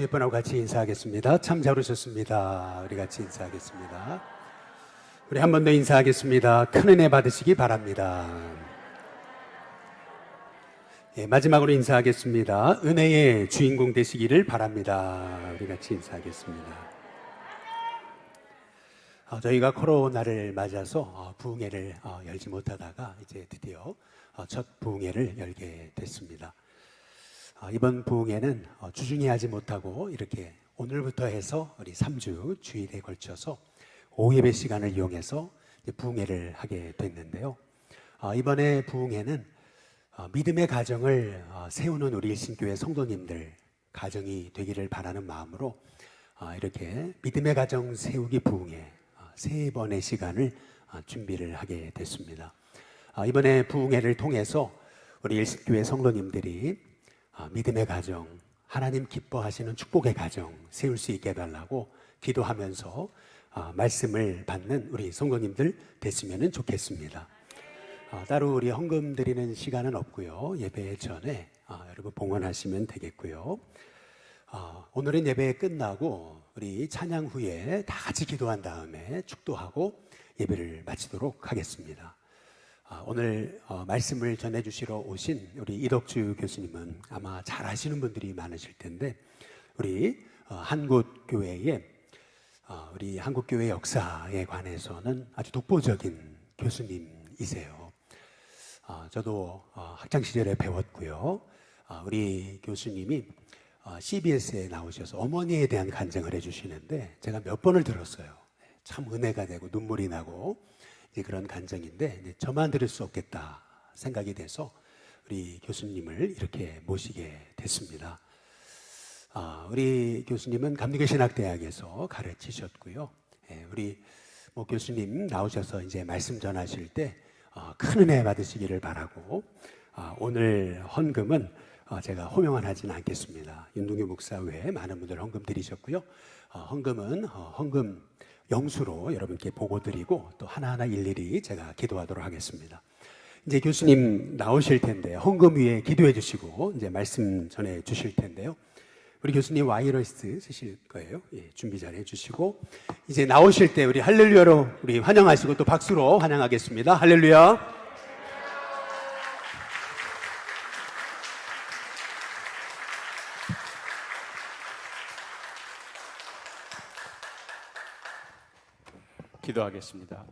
뒤에 분하고 같이 인사하겠습니다. 참 잘 오셨습니다. 우리 같이 인사하겠습니다. 우리 한 번 더 인사하겠습니다. 큰 은혜 받으시기 바랍니다. 예, 마지막으로 인사하겠습니다. 은혜의 주인공 되시기를 바랍니다. 우리 같이 인사하겠습니다. 저희가 코로나를 맞아서 부흥회를 열지 못하다가 이제 드디어 첫 부흥회를 열게 됐습니다. 이번 부흥회는 주중에 하지 못하고 이렇게 오늘부터 해서 우리 3주 주일에 걸쳐서 오후 예배 시간을 이용해서 부흥회를 하게 됐는데요. 이번에 부흥회는 믿음의 가정을 세우는 우리 일신교회 성도님들 가정이 되기를 바라는 마음으로 이렇게 믿음의 가정 세우기 부흥회 3번의 시간을 준비를 하게 됐습니다. 이번에 부흥회를 통해서 우리 일신교회 성도님들이 믿음의 가정, 하나님 기뻐하시는 축복의 가정 세울 수 있게 해달라고 기도하면서 말씀을 받는 우리 성도님들 됐으면 좋겠습니다. 따로 우리 헌금 드리는 시간은 없고요. 예배 전에 여러분 봉헌하시면 되겠고요. 오늘은 예배 끝나고 우리 찬양 후에 다 같이 기도한 다음에 축도하고 예배를 마치도록 하겠습니다. 오늘 말씀을 전해주시러 오신 우리 이덕주 교수님은 아마 잘 아시는 분들이 많으실 텐데 우리 한국교회의 우리 한국교회 역사에 관해서는 아주 독보적인 교수님이세요. 저도 학창시절에 배웠고요. 우리 교수님이 CBS에 나오셔서 어머니에 대한 간증을 해주시는데 제가 몇 번을 들었어요. 참 은혜가 되고 눈물이 나고 그런 간증인데 저만 들을 수 없겠다 생각이 돼서 우리 교수님을 이렇게 모시게 됐습니다. 우리 교수님은 감리교신학대학에서 가르치셨고요. 우리 교수님 나오셔서 이제 말씀 전하실 때 큰 은혜 받으시기를 바라고 오늘 헌금은 제가 호명은 하지는 않겠습니다. 윤동규 목사 외에 많은 분들 헌금 드리셨고요. 헌금은 헌금 영수로 여러분께 보고 드리고 또 하나하나 일일이 제가 기도하도록 하겠습니다. 이제 교수님 나오실 텐데 헌금 위에 기도해 주시고 이제 말씀 전해 주실 텐데요. 우리 교수님 와이러스 쓰실 거예요. 예, 준비 잘 해주시고 이제 나오실 때 우리 할렐루야로 우리 환영하시고 또 박수로 환영하겠습니다. 할렐루야. 기도하겠습니다.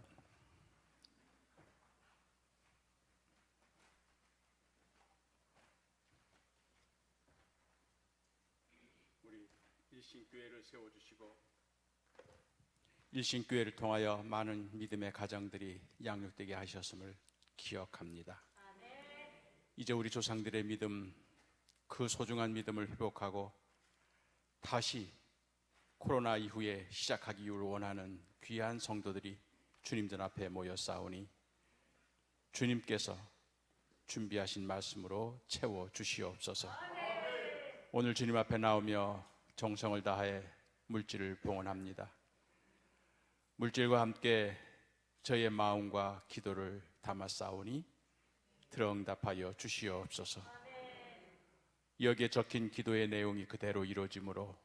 우리 일신교회를 세워주시고 일신교회를 통하여 많은 믿음의 가정들이 양육되게 하셨음을 기억합니다. 이제 우리 조상들의 믿음, 그 소중한 믿음을 회복하고 다시 코로나 이후에 시작하기를 원하는 귀한 성도들이 주님들 앞에 모여 싸우니 주님께서 준비하신 말씀으로 채워 주시옵소서. 오늘 주님 앞에 나오며 정성을 다해 물질을 봉헌합니다. 물질과 함께 저의 마음과 기도를 담아 싸우니 들어응답하여 주시옵소서. 여기에 적힌 기도의 내용이 그대로 이루어지므로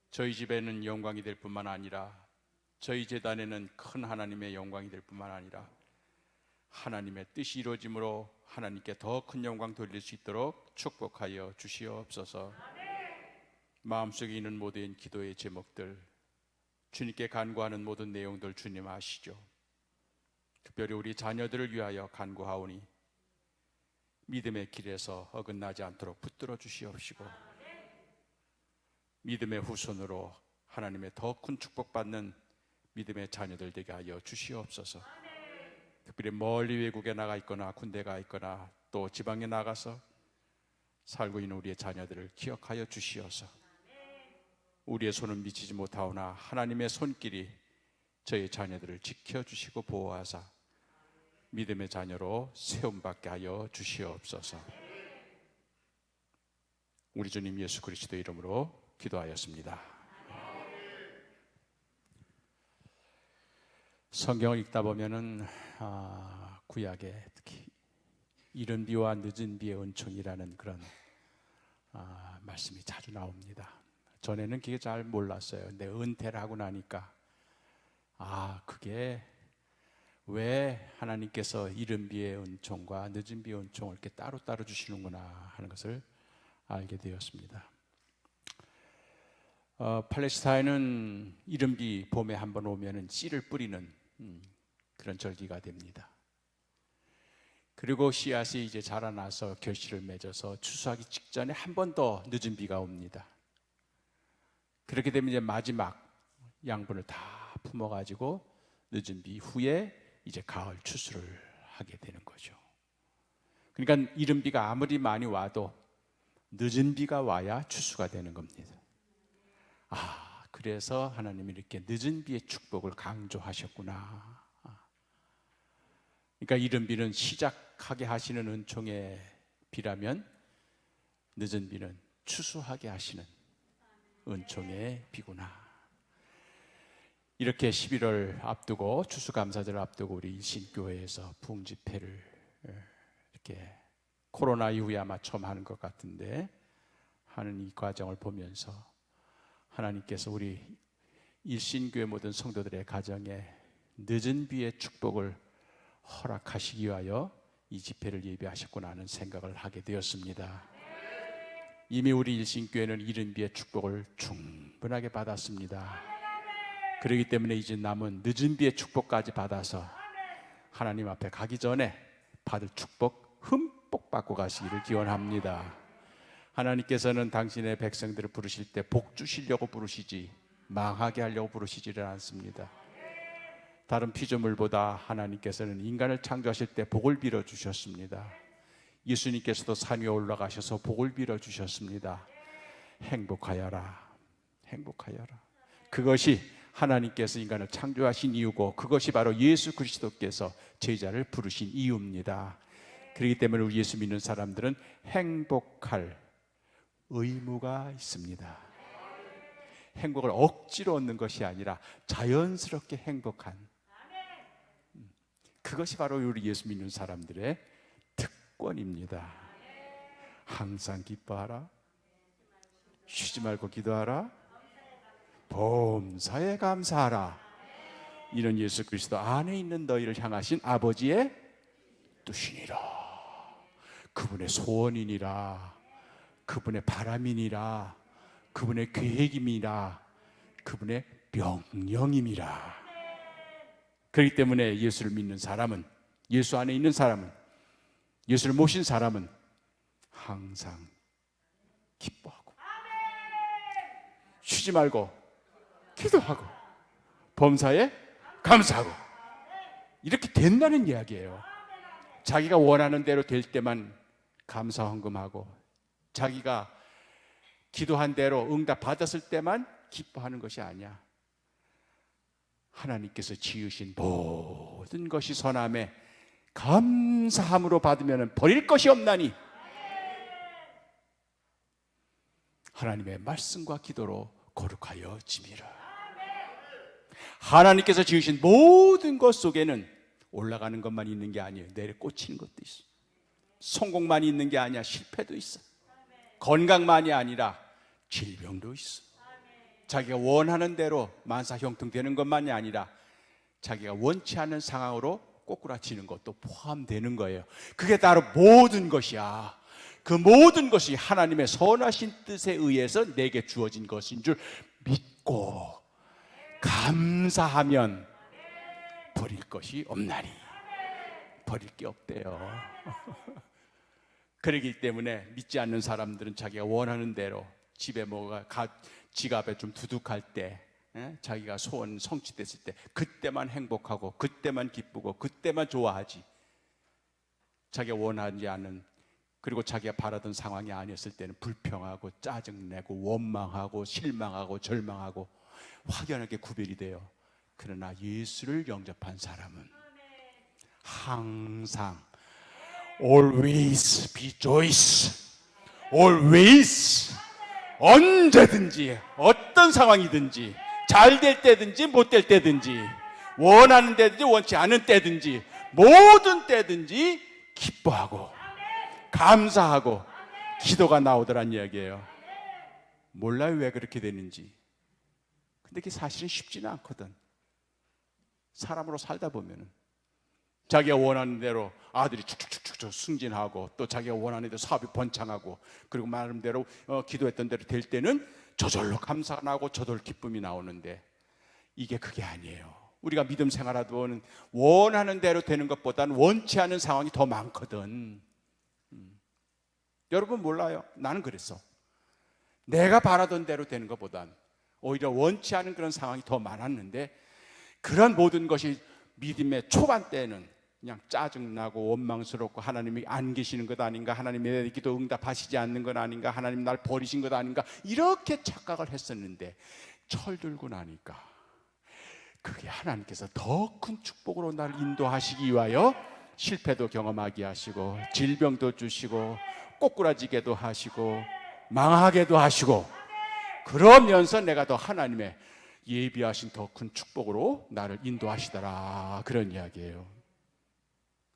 저희 집에는 영광이 될 뿐만 아니라 저희 제단에는 큰 하나님의 영광이 될 뿐만 아니라 하나님의 뜻이 이루어지므로 하나님께 더 큰 영광 돌릴 수 있도록 축복하여 주시옵소서. 마음속에 있는 모든 기도의 제목들, 주님께 간구하는 모든 내용들 주님 아시죠? 특별히 우리 자녀들을 위하여 간구하오니 믿음의 길에서 어긋나지 않도록 붙들어 주시옵시고 믿음의 후손으로 하나님의 더 큰 축복받는 믿음의 자녀들 되게 하여 주시옵소서. 특별히 멀리 외국에 나가 있거나 군대 가 있거나 또 지방에 나가서 살고 있는 우리의 자녀들을 기억하여 주시어서 우리의 손은 미치지 못하오나 하나님의 손길이 저희 자녀들을 지켜주시고 보호하사 믿음의 자녀로 세움받게 하여 주시옵소서. 우리 주님 예수 그리스도 이름으로 기도하였습니다. 성경을 읽다 보면은 구약에 특히 이른 비와 늦은 비의 은총이라는 그런 말씀이 자주 나옵니다. 전에는 그게 잘 몰랐어요. 근데 은퇴를 하고 나니까 그게 왜 하나님께서 이른 비의 은총과 늦은 비의 은총을 이렇게 따로따로 주시는구나 하는 것을 알게 되었습니다. 팔레스타인은 이른 비 봄에 한번 오면은 씨를 뿌리는 그런 절기가 됩니다. 그리고 씨앗이 이제 자라나서 결실을 맺어서 추수하기 직전에 한 번 더 늦은 비가 옵니다. 그렇게 되면 이제 마지막 양분을 다 품어가지고 늦은 비 후에 이제 가을 추수를 하게 되는 거죠. 그러니까 이른 비가 아무리 많이 와도 늦은 비가 와야 추수가 되는 겁니다. 그래서 하나님이 이렇게 늦은 비의 축복을 강조하셨구나. 그러니까 이른 비는 시작하게 하시는 은총의 비라면 늦은 비는 추수하게 하시는 은총의 비구나. 이렇게 11월 앞두고 추수감사절을 앞두고 우리 일신교회에서 부흥집회를 이렇게 코로나 이후에 아마 처음 하는 것 같은데 하는 이 과정을 보면서 하나님께서 우리 일신교회 모든 성도들의 가정에 늦은 비의 축복을 허락하시기 위하여 이 집회를 예비하셨구나 하는 생각을 하게 되었습니다. 이미 우리 일신교회는 이른 비의 축복을 충분하게 받았습니다. 그렇기 때문에 이제 남은 늦은 비의 축복까지 받아서 하나님 앞에 가기 전에 받을 축복 흠뻑 받고 가시기를 기원합니다. 하나님께서는 당신의 백성들을 부르실 때 복 주시려고 부르시지 망하게 하려고 부르시지를 않습니다. 다른 피조물보다 하나님께서는 인간을 창조하실 때 복을 빌어 주셨습니다. 예수님께서도 산 위에 올라가셔서 복을 빌어 주셨습니다. 행복하여라, 행복하여라. 그것이 하나님께서 인간을 창조하신 이유고 그것이 바로 예수 그리스도께서 제자를 부르신 이유입니다. 그렇기 때문에 우리 예수 믿는 사람들은 행복할 의무가 있습니다. 행복을 억지로 얻는 것이 아니라 자연스럽게 행복한, 그것이 바로 우리 예수 믿는 사람들의 특권입니다. 항상 기뻐하라, 쉬지 말고 기도하라, 범사에 감사하라. 이는 예수 그리스도 안에 있는 너희를 향하신 아버지의 뜻이니라. 그분의 소원이니라, 그분의 바람이니라, 그분의 계획임이라, 그분의 명령임이라. 그렇기 때문에 예수를 믿는 사람은, 예수 안에 있는 사람은, 예수를 모신 사람은 항상 기뻐하고 쉬지 말고 기도하고 범사에 감사하고 이렇게 된다는 이야기예요. 자기가 원하는 대로 될 때만 감사 헌금하고 자기가 기도한 대로 응답 받았을 때만 기뻐하는 것이 아니야. 하나님께서 지으신 모든 것이 선함에 감사함으로 받으면 버릴 것이 없나니 하나님의 말씀과 기도로 거룩하여 짐이라. 하나님께서 지으신 모든 것 속에는 올라가는 것만 있는 게 아니에요. 내려 꽂히는 것도 있어. 성공만 있는 게 아니야. 실패도 있어. 건강만이 아니라 질병도 있어. 자기가 원하는 대로 만사형통되는 것만이 아니라 자기가 원치 않는 상황으로 꼬꾸라치는 것도 포함되는 거예요. 그게 바로 모든 것이야. 그 모든 것이 하나님의 선하신 뜻에 의해서 내게 주어진 것인 줄 믿고 감사하면 버릴 것이 없나니. 버릴 게 없대요. 그렇기 때문에 믿지 않는 사람들은 자기가 원하는 대로 집에 지갑에 좀 두둑할 때, 자기가 소원 성취됐을 때 그때만 행복하고 그때만 기쁘고 그때만 좋아하지, 자기가 원하지 않은, 그리고 자기가 바라던 상황이 아니었을 때는 불평하고 짜증내고 원망하고 실망하고 절망하고 확연하게 구별이 돼요. 그러나 예수를 영접한 사람은 항상 always rejoice, always, 언제든지 어떤 상황이든지 잘 될 때든지 못 될 때든지 원하는 때든지 원치 않은 때든지 모든 때든지 기뻐하고 감사하고 기도가 나오더란 이야기예요. 몰라요, 왜 그렇게 되는지. 근데 그게 사실은 쉽지는 않거든. 사람으로 살다 보면은 자기가 원하는 대로 아들이 축축축축 승진하고, 또 자기가 원하는 대로 사업이 번창하고, 그리고 나름대로 기도했던 대로 될 때는 저절로 감사가 나고 저절로 기쁨이 나오는데, 이게 그게 아니에요. 우리가 믿음 생활하던 원하는 대로 되는 것보다는 원치 않은 상황이 더 많거든. 여러분 몰라요? 나는 그랬어. 내가 바라던 대로 되는 것보단 오히려 원치 않은 그런 상황이 더 많았는데, 그런 모든 것이 믿음의 초반 때는 그냥 짜증나고 원망스럽고, 하나님이 안 계시는 것 아닌가, 하나님이 내 기도 응답하시지 않는 것 아닌가, 하나님 날 버리신 것 아닌가, 이렇게 착각을 했었는데, 철들고 나니까 그게 하나님께서 더 큰 축복으로 나를 인도하시기 위하여 실패도 경험하게 하시고, 질병도 주시고, 꼬꾸라지게도 하시고, 망하게도 하시고, 그러면서 내가 더 하나님의 예비하신 더 큰 축복으로 나를 인도하시더라, 그런 이야기예요.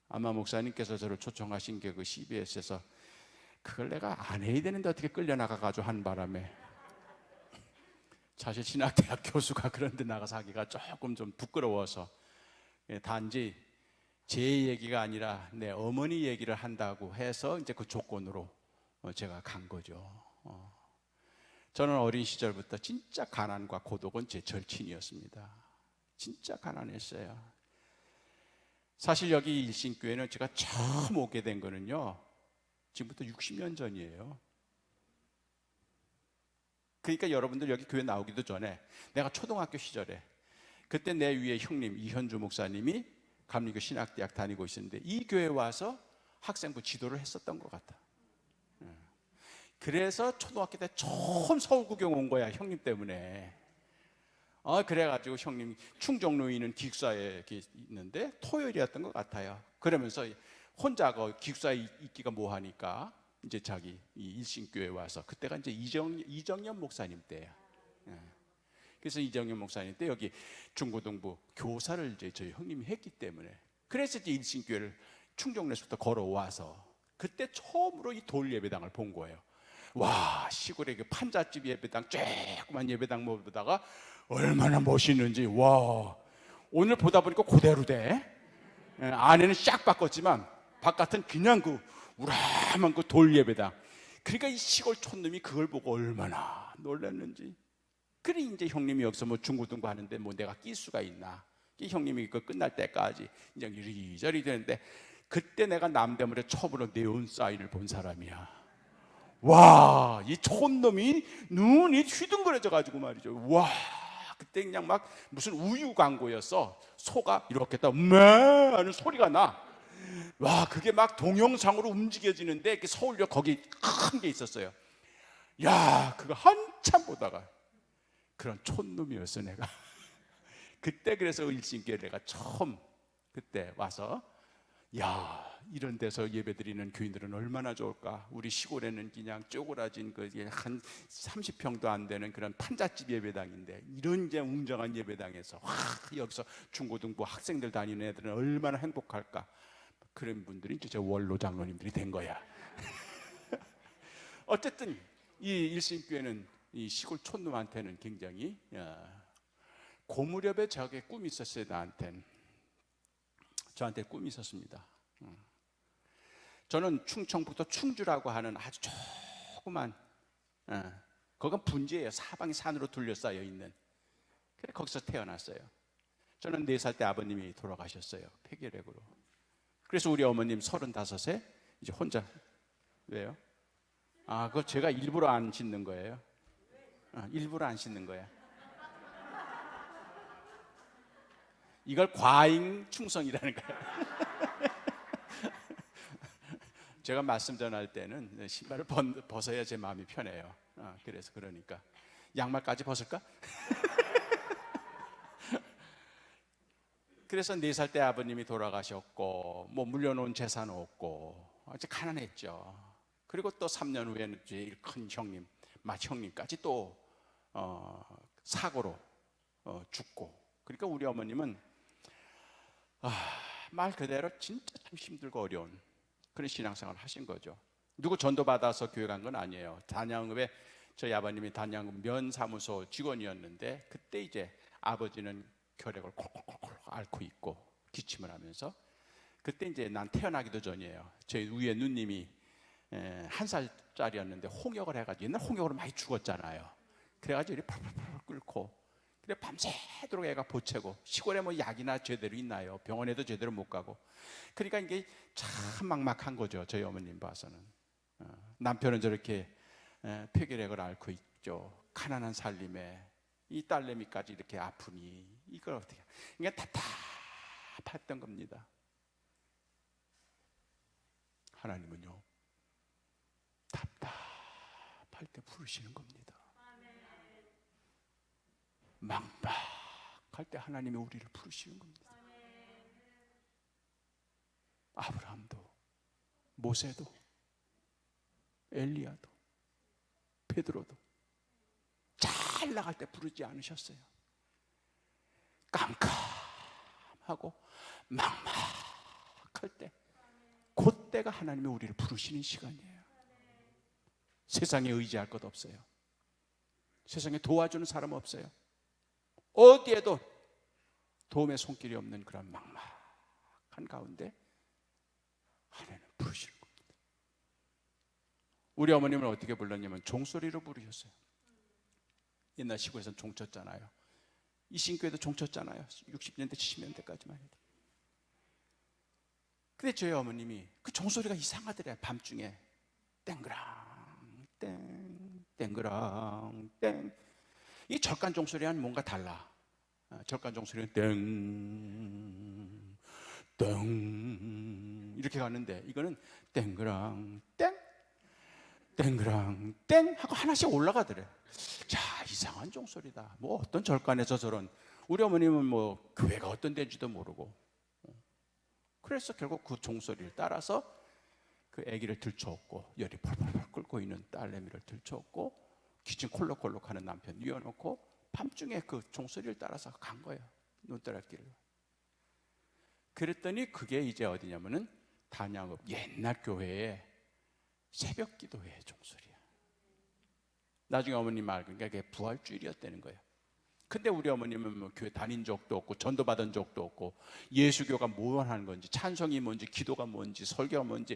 아마 목사님께서 저를 초청하신 게 그 CBS에서 그걸 내가 안 해야 되는데 어떻게 끌려나가가지고 한 바람에, 사실 신학대학 교수가 그런 데 나가서 하기가 조금 좀 부끄러워서, 단지 제 얘기가 아니라 내 어머니 얘기를 한다고 해서 이제 그 조건으로 제가 간 거죠. 저는 어린 시절부터 진짜 가난과 고독은 제 절친이었습니다. 진짜 가난했어요. 사실 여기 일신교회는 제가 처음 오게 된 거는요, 지금부터 60년 전이에요. 그러니까 여러분들 여기 교회 나오기도 전에 내가 초등학교 시절에, 그때 내 위에 형님 이현주 목사님이 감리교 신학대학 다니고 있었는데 이 교회 와서 학생부 지도를 했었던 것 같아. 그래서 초등학교 때 처음 서울 구경 온 거야, 형님 때문에. 그래가지고 형님 충정로에 있는 기숙사에 있는데 토요일이었던 것 같아요. 그러면서 혼자 그 기숙사에 있기가 뭐하니까 이제 자기 이 일신교회 와서, 그때가 이제 이정년 목사님 때야. 그래서 이정년 목사님 때 여기 중고등부 교사를 이제 저희 형님이 했기 때문에, 그래서 이제 일신교회를 충정로에서부터 걸어와서 그때 처음으로 이 돌 예배당을 본 거예요. 와, 시골의 그 판잣집 예배당, 조그만 예배당 보다가 얼마나 멋있는지. 와, 오늘 보다 보니까 그대로 돼. 안에는 싹 바꿨지만 바깥은 그냥 그 우람한 그 돌 예배당. 그러니까 이 시골 촌놈이 그걸 보고 얼마나 놀랐는지. 그래 이제 형님이 여기서 뭐 중고등부 하는데 뭐 내가 낄 수가 있나. 이 형님이 그 끝날 때까지 이제 이리저리 되는데, 그때 내가 남대문에 처음으로 네온 사인을 본 사람이야. 와, 이 촌놈이 눈이 휘둥그레져 가지고 말이죠. 와, 그때 그냥 막 무슨 우유 광고였어. 소가 이렇게 딱 매 하는 소리가 나. 와, 그게 막 동영상으로 움직여지는데, 그 서울역 거기 큰 게 있었어요. 야, 그거 한참 보다가 그런 촌놈이었어 내가. 그때 그래서 일신교회 내가 처음 그때 와서, 야, 이런 데서 예배드리는 교인들은 얼마나 좋을까. 우리 시골에는 그냥 쪼그라진 한 30평도 안 되는 그런 판잣집 예배당인데, 이런 이제 웅장한 예배당에서 여기서 중고등부 학생들 다니는 애들은 얼마나 행복할까. 그런 분들이 이제 저 원로 장로님들이 된 거야. 어쨌든 이 일신교회는 이 시골 촌놈한테는 굉장히, 그 무렵에 저게 꿈이 있었어요. 저한테 꿈이 있었습니다. 저는 충청북도 충주라고 하는 아주 조그만, 거긴 분지예요. 사방이 산으로 둘러싸여 있는. 그래 거기서 태어났어요. 저는 4살 때 아버님이 돌아가셨어요, 폐결핵으로. 그래서 우리 어머님 35세 이제 혼자. 왜요? 그거 제가 일부러 안 씻는 거예요. 일부러 안 씻는 거야. 이걸 과잉 충성이라는 거예요. 제가 말씀 전할 때는 신발을 벗어야 제 마음이 편해요. 그래서 그러니까 양말까지 벗을까? 그래서 4살 때 아버님이 돌아가셨고, 뭐 물려놓은 재산 없고 아주 가난했죠. 그리고 또 3년 후에는 제일 큰 형님, 맏형님까지 또 사고로 죽고. 그러니까 우리 어머님은 말 그대로 진짜 참 힘들고 어려운 그런 신앙생활을 하신 거죠. 누구 전도받아서 교회 간 건 아니에요. 단양읍에 저희 아버님이 단양군 면사무소 직원이었는데 그때 이제 아버지는 결핵을 콜콜콜 앓고 있고 기침을 하면서 그때 이제 난 태어나기도 전이에요. 저희 위에 누님이 1살짜리였는데 홍역을 해가지고 옛날 홍역으로 많이 죽었잖아요. 그래가지고 이렇게 펄펄펄 끓고 그래 밤새도록 애가 보채고 시골에 뭐 약이나 제대로 있나요? 병원에도 제대로 못 가고 그러니까 이게 참 막막한 거죠. 저희 어머님 봐서는 남편은 저렇게 폐결핵을 앓고 있죠. 가난한 살림에 이 딸내미까지 이렇게 아프니 이걸 어떻게 이게 답답했던 겁니다. 하나님은요 답답할 때 부르시는 겁니다. 막막할 때 하나님이 우리를 부르시는 겁니다. 아브라함도 모세도 엘리야도 베드로도 잘 나갈 때 부르지 않으셨어요. 깜깜하고 막막할 때 그때가 하나님이 우리를 부르시는 시간이에요. 세상에 의지할 것 없어요. 세상에 도와주는 사람 없어요. 어디에도 도움의 손길이 없는 그런 막막한 가운데 하나님은 부르시는 겁니다. 우리 어머님은 어떻게 불렀냐면 종소리로 부르셨어요. 옛날 시골에서는 종 쳤잖아요. 이 신교에도 종 쳤잖아요. 60년대 70년대까지만 해도. 근데 저희 어머님이 그 종소리가 이상하더래요. 밤중에 땡그랑 땡 땡그랑 땡. 이 절간 종소리와는 뭔가 달라. 절간 종소리는 땡 땡 이렇게 가는데 이거는 땡그랑 땡 땡그랑 땡 하고 하나씩 올라가더래. 자, 이상한 종소리다. 뭐 어떤 절간에서 저런. 우리 어머님은 뭐 교회가 어떤 데인지도 모르고 그래서 결국 그 종소리를 따라서 그 아기를 들쳐업고 열이 펄펄 끓고 있는 딸내미를 들쳐업고 기침 콜록콜록 하는 남편 뉘어놓고 밤중에 그 종소리를 따라서 간 거예요. 눈따라길을. 그랬더니 그게 이제 어디냐면은 단양읍 옛날 교회에 새벽 기도회 종소리야. 나중에 어머님 알니까 그게 부활주일이었다는 거예요. 근데 우리 어머님은 뭐 교회 다닌 적도 없고 전도 받은 적도 없고 예수교가 뭘 하는 건지 찬송이 뭔지 기도가 뭔지 설교가 뭔지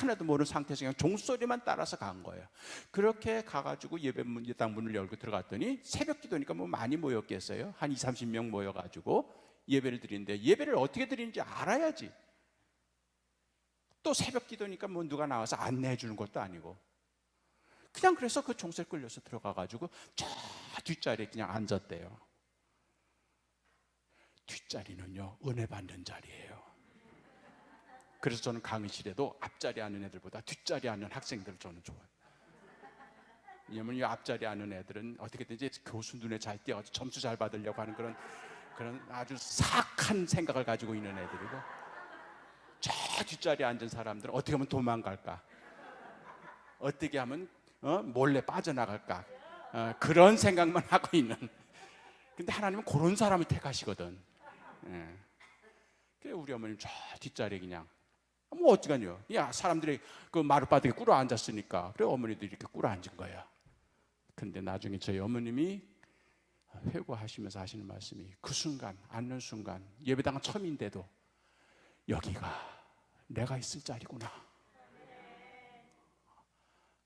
하나도 모르는 상태에서 그냥 종소리만 따라서 간 거예요. 그렇게 가가지고 예배당 문을 열고 들어갔더니 새벽 기도니까 뭐 많이 모였겠어요. 한 20-30명 모여가지고 예배를 드리는데 예배를 어떻게 드리는지 알아야지. 또 새벽 기도니까 뭐 누가 나와서 안내해 주는 것도 아니고 그냥 그래서 그 종소리 끌려서 들어가가지고 저 뒷자리에 그냥 앉았대요. 뒷자리는요 은혜 받는 자리예요. 그래서 저는 강의실에도 앞자리 앉는 애들보다 뒷자리 앉는 학생들을 저는 좋아해요. 왜냐면 이 앞자리 앉는 애들은 어떻게든지 교수 눈에 잘 띄어가지고 점수 잘 받으려고 하는 그런 아주 사악한 생각을 가지고 있는 애들이고 저 뒷자리에 앉은 사람들은 어떻게 하면 도망갈까, 어떻게 하면 몰래 빠져나갈까, 그런 생각만 하고 있는. 근데 하나님은 그런 사람을 택하시거든. 그래 우리 어머님 저 뒷자리에 그냥 뭐 어찌가뇨. 야 사람들이 그 마룻바닥에 꿇어 앉았으니까 그래 어머니도 이렇게 꿇어 앉은 거야. 근데 나중에 저희 어머님이 회고하시면서 하시는 말씀이 그 순간 앉는 순간 예배당은 처음인데도 여기가 내가 있을 자리구나.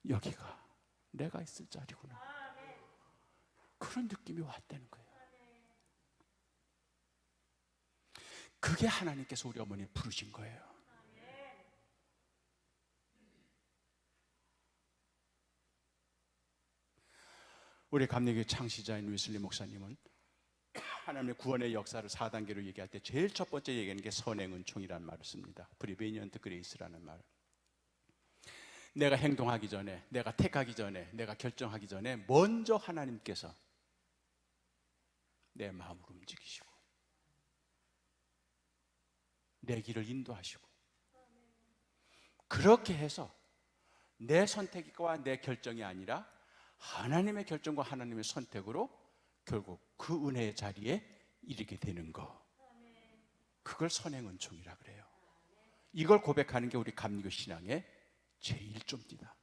여기가 내가 있을 자리구나. 그런 느낌이 왔다는 거예요. 그게 하나님께서 우리 어머니를 부르신 거예요. 우리 감리교회 창시자인 웨슬리 목사님은 하나님의 구원의 역사를 4단계로 얘기할 때 제일 첫 번째 얘기하는 게 선행은총이라는 말을 씁니다. 프리베니언트 그레이스라는 말. 내가 행동하기 전에, 내가 택하기 전에, 내가 결정하기 전에 먼저 하나님께서 내 마음을 움직이시고 내 길을 인도하시고 그렇게 해서 내 선택과 내 결정이 아니라 하나님의 결정과 하나님의 선택으로 결국 그 은혜의 자리에 이르게 되는 거, 그걸 선행은총이라 그래요. 이걸 고백하는 게 우리 감리교 신앙의 제1조입니다.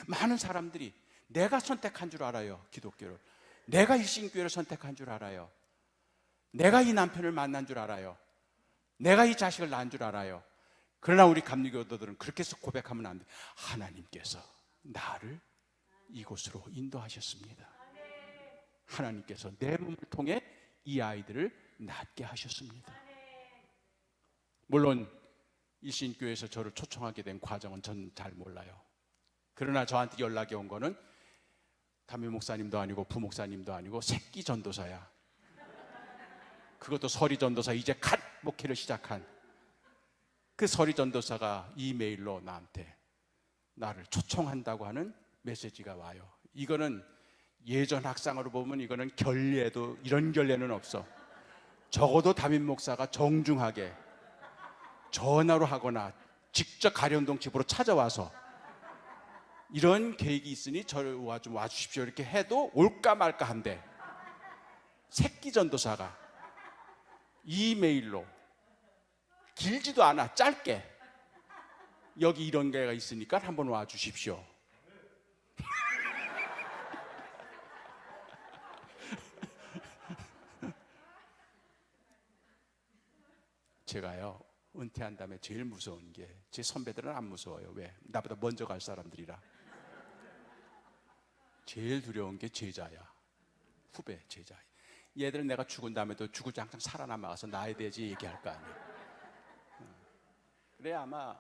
많은 사람들이 내가 선택한 줄 알아요. 기독교를. 내가 일신교회를 선택한 줄 알아요. 내가 이 남편을 만난 줄 알아요. 내가 이 자식을 낳은 줄 알아요. 그러나 우리 감리교도들은 그렇게 해서 고백하면 안 돼. 하나님께서 나를 이곳으로 인도하셨습니다. 하나님께서 내 몸을 통해 이 아이들을 낳게 하셨습니다. 물론 일신교회에서 저를 초청하게 된 과정은 전 잘 몰라요. 그러나 저한테 연락이 온 거는 담임 목사님도 아니고 부목사님도 아니고 새끼 전도사야. 그것도 서리 전도사 이제 갓 목회를 시작한 그 서리 전도사가 이메일로 나한테 나를 초청한다고 하는 메시지가 와요. 이거는 예전 학상으로 보면 이거는 결례도 이런 결례는 없어. 적어도 담임 목사가 정중하게 전화로 하거나 직접 가련동 집으로 찾아와서 이런 계획이 있으니 저를 좀 와주십시오 이렇게 해도 올까 말까 한데 새끼 전도사가 이메일로 길지도 않아 짧게 여기 이런 게가 있으니까 한번 와주십시오. 제가요 은퇴한 다음에 제일 무서운 게 제 선배들은 안 무서워요. 왜? 나보다 먼저 갈 사람들이라. 제일 두려운 게 제자야. 후배 제자. 얘들은 내가 죽은 다음에도 주구장창 살아남아서 나에 대해서 얘기할 거 아니야. 그래 아마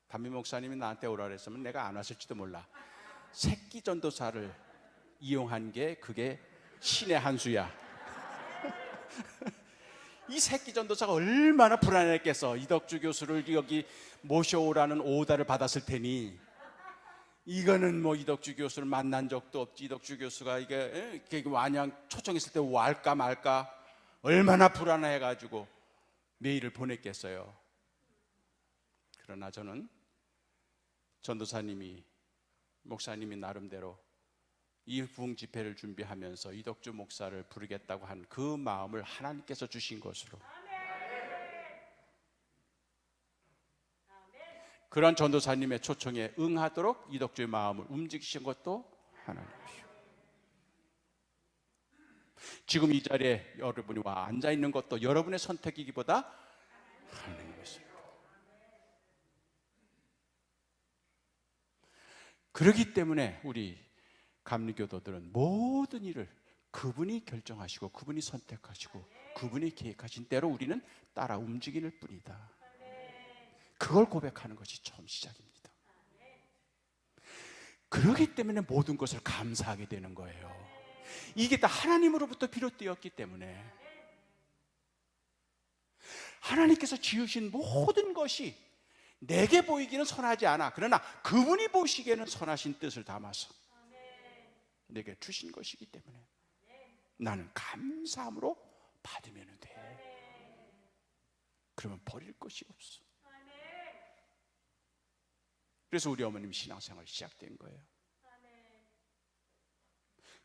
담임 목사님이 나한테 오라 그랬으면 내가 안 왔을지도 몰라. 새끼 전도사를 이용한 게 그게 신의 한 수야. 이 새끼 전도사가 얼마나 불안했겠어. 이덕주 교수를 여기 모셔오라는 오다를 받았을 테니 이거는 뭐 이덕주 교수를 만난 적도 없지. 이덕주 교수가 이게 완양 초청했을 때 할까 말까 얼마나 불안해가지고 메일을 보냈겠어요. 그러나 저는 전도사님이 목사님이 나름대로 이 부흥 집회를 준비하면서 이덕주 목사를 부르겠다고 한 그 마음을 하나님께서 주신 것으로 그런 전도사님의 초청에 응하도록 이덕주의 마음을 움직이신 것도 하나님이시오. 지금 이 자리에 여러분이 와 앉아있는 것도 여러분의 선택이기보다 하나님의 선택. 그렇기 때문에 우리 감리교도들은 모든 일을 그분이 결정하시고 그분이 선택하시고 그분이 계획하신 대로 우리는 따라 움직일 뿐이다. 그걸 고백하는 것이 처음 시작입니다. 그렇기 때문에 모든 것을 감사하게 되는 거예요. 이게 다 하나님으로부터 비롯되었기 때문에 하나님께서 지으신 모든 것이 내게 보이기는 선하지 않아. 그러나 그분이 보시기에는 선하신 뜻을 담아서 내게 주신 것이기 때문에 나는 감사함으로 받으면 돼. 그러면 버릴 것이 없어. 그래서 우리 어머님 신앙생활 시작된 거예요.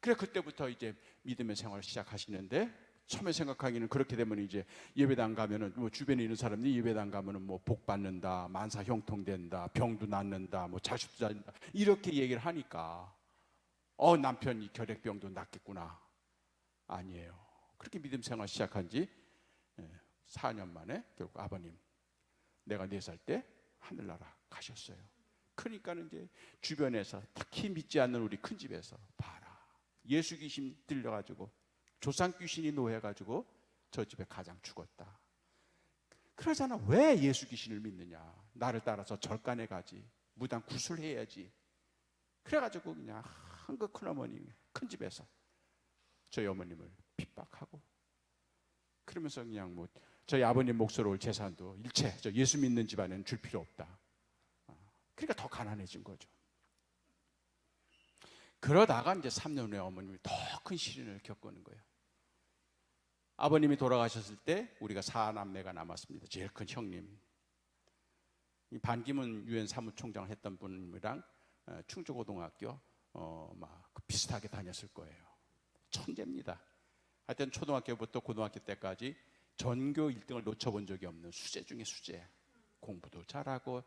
그래 그때부터 이제 믿음의 생활을 시작하시는데 처음에 생각하기는 그렇게 되면 이제 예배당 가면은 뭐 주변에 있는 사람들이 예배당 가면은 뭐 복 받는다, 만사 형통된다, 병도 낫는다, 뭐 자식도 잘한다 이렇게 얘기를 하니까 남편이 결핵병도 낫겠구나. 아니에요. 그렇게 믿음 생활 시작한 지 4년 만에 결국 아버님 내가 4살 때 하늘나라 가셨어요. 그러니까는 이제 주변에서 특히 믿지 않는 우리 큰 집에서 봐라. 예수 귀신 들려가지고 조상 귀신이 노해가지고 저 집에 가장 죽었다. 그러잖아. 왜 예수 귀신을 믿느냐. 나를 따라서 절간에 가지. 무당 구술해야지. 그래가지고 그냥 한국 큰어머니 큰 집에서 저희 어머님을 핍박하고 그러면서 그냥 뭐 저희 아버님 몫으로 올 재산도 일체 저 예수 믿는 집안에는 줄 필요 없다. 그러니까 더 가난해진 거죠. 그러다가 이제 3년 후에 어머님이 더 큰 시련을 겪는 거예요. 아버님이 돌아가셨을 때 우리가 4남매가 남았습니다. 제일 큰 형님. 이 반기문 유엔 사무총장을 했던 분이랑 충주고등학교 막 비슷하게 다녔을 거예요. 천재입니다. 하여튼 초등학교부터 고등학교 때까지 전교 1등을 놓쳐본 적이 없는 수재 중에 수재. 공부도 잘하고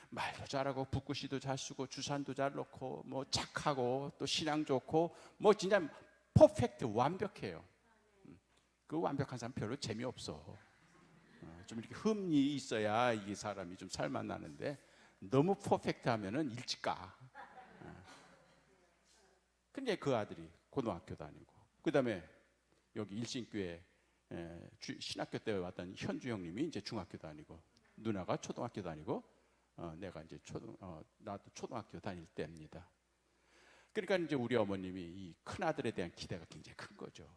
말도 잘하고 붓글씨도 잘 쓰고 주산도 잘 놓고 뭐 착하고 또 신앙 좋고 뭐 진짜 퍼펙트 완벽해요. 그 완벽한 사람 별로 재미없어. 좀 이렇게 흠이 있어야 이 사람이 좀 살만나는데 너무 퍼펙트하면은 일찍 가. 근데 그 아들이 고등학교 다니고 그다음에 여기 일신교회 신학교 때 왔던 현주 형님이 이제 중학교 다니고 누나가 초등학교 다니고 내가 이제 나도 초등학교 다닐 때입니다. 그러니까 이제 우리 어머님이 이 큰 아들에 대한 기대가 굉장히 큰 거죠.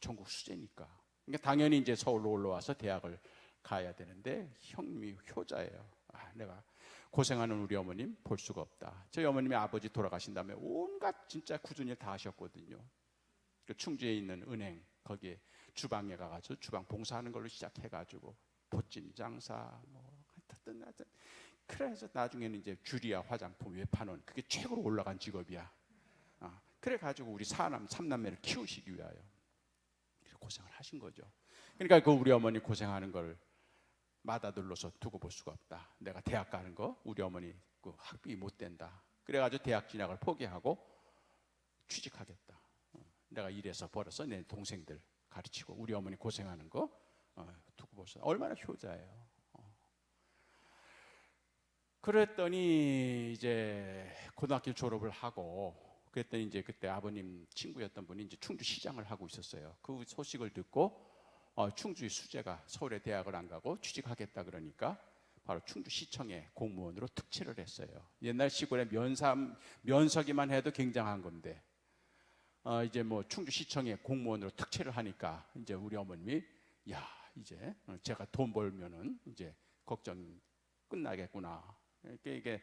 전국 수재니까. 그러니까 당연히 이제 서울로 올라와서 대학을 가야 되는데 형님이 효자예요. 내가 고생하는 우리 어머님 볼 수가 없다. 저희 어머님이 아버지 돌아가신 다음에 온갖 진짜 굳은 일 다 하셨거든요. 그 충주에 있는 은행 거기에 주방에 가가지고 주방 봉사하는 걸로 시작해가지고 봇짐 장사 뭐 하여튼 그래서 나중에는 이제 주리아 화장품 외판원 그게 최고로 올라간 직업이야. 그래가지고 우리 삼남매를 키우시기 위하여 고생을 하신 거죠. 그러니까 그 우리 어머니 고생하는 걸 맏아들로서 두고 볼 수가 없다. 내가 대학 가는 거 우리 어머니 그 학비 못 된다. 그래가지고 대학 진학을 포기하고 취직하겠다. 내가 일해서 벌어서 내 동생들 가르치고 우리 어머니 고생하는 거 두고 볼 수 없다. 얼마나 효자예요. 그랬더니 이제 고등학교 졸업을 하고 그랬더니 이제 그때 아버님 친구였던 분이 이제 충주 시장을 하고 있었어요. 그 소식을 듣고 충주의 수재가 서울에 대학을 안 가고 취직하겠다 그러니까 바로 충주시청에 공무원으로 특채를 했어요. 옛날 시골에 면서기만 해도 굉장한 건데 이제 뭐 충주시청에 공무원으로 특채를 하니까 이제 우리 어머님이 야 이제 제가 돈 벌면은 이제 걱정 끝나겠구나. 이게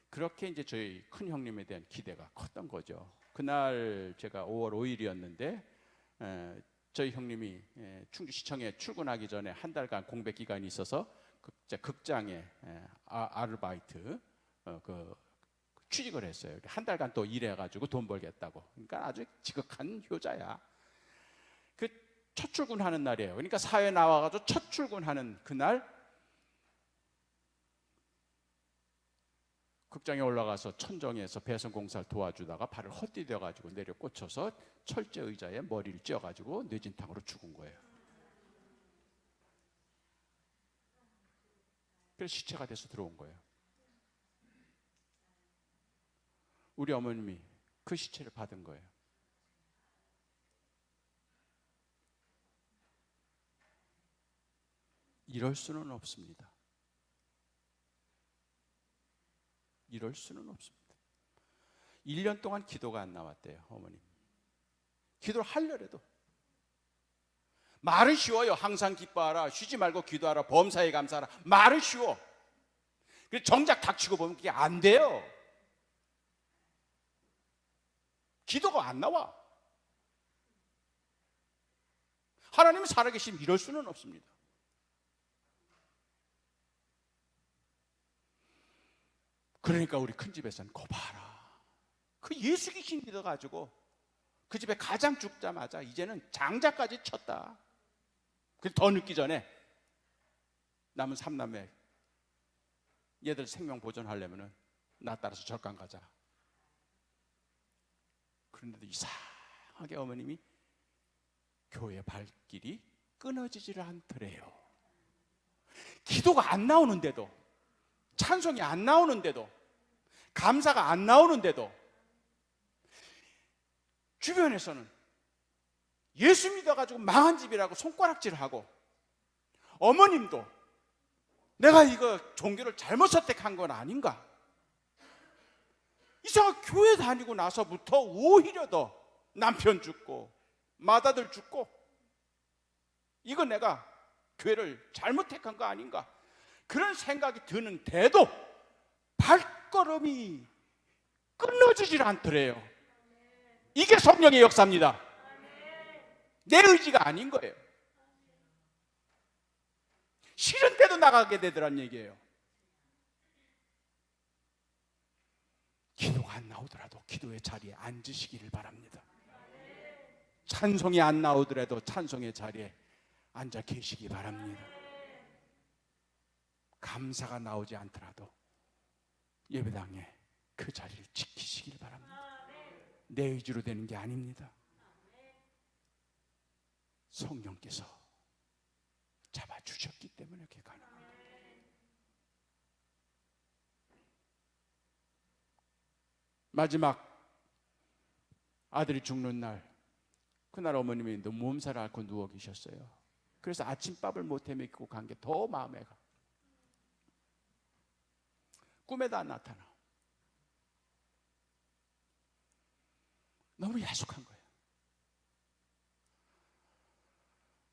그렇게 이제 저희 큰 형님에 대한 기대가 컸던 거죠. 그날 제가 5월 5일이었는데 저희 형님이 충주시청에 출근하기 전에 한 달간 공백 기간이 있어서 극장에 아르바이트 취직을 했어요. 한 달간 또 일해가지고 돈 벌겠다고. 그러니까 아주 지극한 효자야. 그 첫 출근하는 날이에요. 그러니까 사회 나와가지고 첫 출근하는 그날 극장에 올라가서 천정에서 배선 공사를 도와주다가 발을 헛디뎌가지고 내려 꽂혀서 철제 의자에 머리를 찧어가지고 뇌진탕으로 죽은 거예요. 그래서 시체가 돼서 들어온 거예요. 우리 어머님이 그 시체를 받은 거예요. 이럴 수는 없습니다. 이럴 수는 없습니다. 1년 동안 기도가 안 나왔대요, 어머님. 기도를 하려래도. 말은 쉬워요. 항상 기뻐하라, 쉬지 말고 기도하라, 범사에 감사하라. 말은 쉬워. 그래서 정작 닥치고 보면 그게 안 돼요. 기도가 안 나와. 하나님은 살아계시면 이럴 수는 없습니다. 그러니까 우리 큰 집에서는 거 봐라. 그 예수 귀신 믿어가지고 그 집에 가장 죽자마자 이제는 장자까지 쳤다. 더 늦기 전에 남은 3남매 얘들 생명 보존하려면은 나 따라서 절간 가자. 그런데도 이상하게 어머님이 교회 발길이 끊어지지를 않더래요. 기도가 안 나오는데도, 찬송이 안 나오는데도, 감사가 안 나오는데도 주변에서는 예수 믿어가지고 망한 집이라고 손가락질하고, 어머님도 내가 이거 종교를 잘못 선택한 건 아닌가, 이상하게 교회 다니고 나서부터 오히려 더 남편 죽고 맏아들 죽고, 이거 내가 교회를 잘못 택한 거 아닌가, 그런 생각이 드는데도 발걸음이 끊어지질 않더래요. 이게 성령의 역사입니다. 내 의지가 아닌 거예요. 싫은데도 나가게 되더란 얘기예요. 기도가 안 나오더라도 기도의 자리에 앉으시기를 바랍니다. 찬송이 안 나오더라도 찬송의 자리에 앉아 계시기 바랍니다. 감사가 나오지 않더라도 예배당에 그 자리를 지키시길 바랍니다. 내 의지로 되는 게 아닙니다. 성령께서 잡아주셨기 때문에 그게 가능합니다. 마지막 아들이 죽는 날, 그날 어머님이 너무 몸살을 앓고 누워 계셨어요. 그래서 아침밥을 못 해먹고 간 게 더 마음에 가. 꿈에도 안 나타나. 너무 야속한 거예요.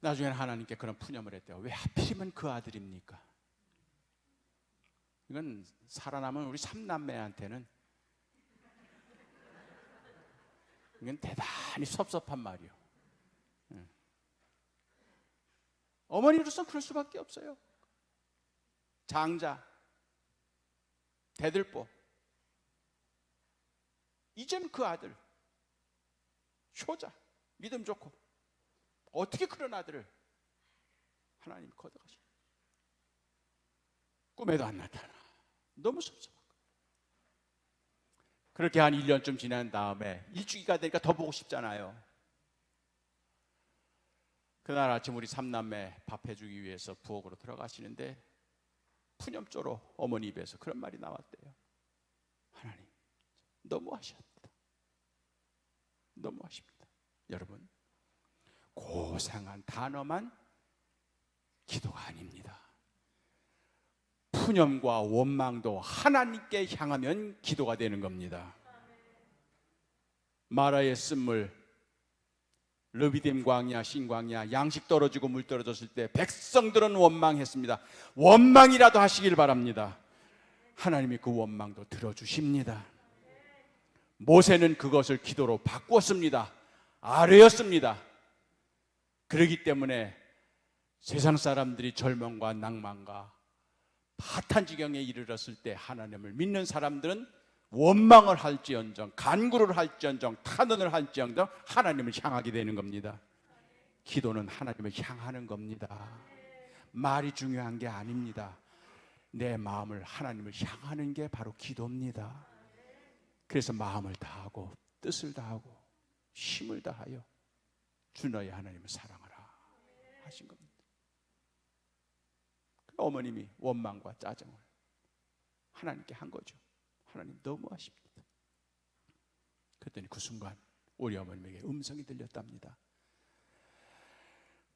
나중에는 하나님께 그런 푸념을 했대요. 왜 하필이면 그 아들입니까? 이건 살아남은 우리 삼남매한테는 이건 대단히 섭섭한 말이요. 어머니로서는 그럴 수밖에 없어요. 장자, 대들보, 이제는 그 아들, 효자, 믿음 좋고, 어떻게 그런 아들을 하나님이 걷어가시죠? 꿈에도 안 나타나. 너무 섭섭한 거예요. 그렇게 한 1년쯤 지난 다음에 일주기가 되니까 더 보고 싶잖아요. 그날 아침 우리 삼남매 밥 해주기 위해서 부엌으로 들어가시는데 푸념조로 어머니 입에서 그런 말이 나왔대요. 하나님, 너무하십니다. 너무하십니다. 여러분, 고상한 단어만 기도가 아닙니다. 푸념과 원망도 하나님께 향하면 기도가 되는 겁니다. 마라의 쓴물, 르비딤 광야, 신광야, 양식 떨어지고 물 떨어졌을 때 백성들은 원망했습니다. 원망이라도 하시길 바랍니다. 하나님이 그 원망도 들어주십니다. 모세는 그것을 기도로 바꾸었습니다. 아뢰었습니다. 그렇기 때문에 세상 사람들이 절망과 낭만과 파탄 지경에 이르렀을 때 하나님을 믿는 사람들은 원망을 할지언정, 간구를 할지언정, 탄원을 할지언정 하나님을 향하게 되는 겁니다. 기도는 하나님을 향하는 겁니다. 말이 중요한 게 아닙니다. 내 마음을 하나님을 향하는 게 바로 기도입니다. 그래서 마음을 다하고 뜻을 다하고 힘을 다하여 주 너의 하나님을 사랑하라 하신 겁니다. 어머님이 원망과 짜증을 하나님께 한 거죠. 하나님 너무하십니다. 그랬더니 그 순간 우리 어머님에게 음성이 들렸답니다.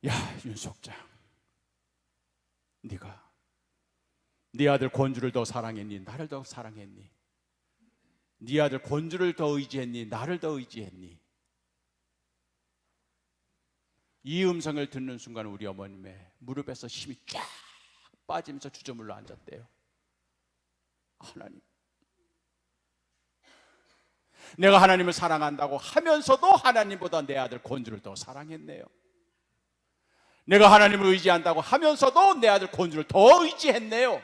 야, 윤속장, 네가 네 아들 권주를 더 사랑했니? 나를 더 사랑했니? 네 아들 권주를 더 의지했니? 나를 더 의지했니? 이 음성을 듣는 순간 우리 어머님의 무릎에서 힘이 쫙 빠지면서 주저물러 앉았대요. 하나님, 내가 하나님을 사랑한다고 하면서도 하나님보다 내 아들 권주를 더 사랑했네요. 내가 하나님을 의지한다고 하면서도 내 아들 권주를 더 의지했네요.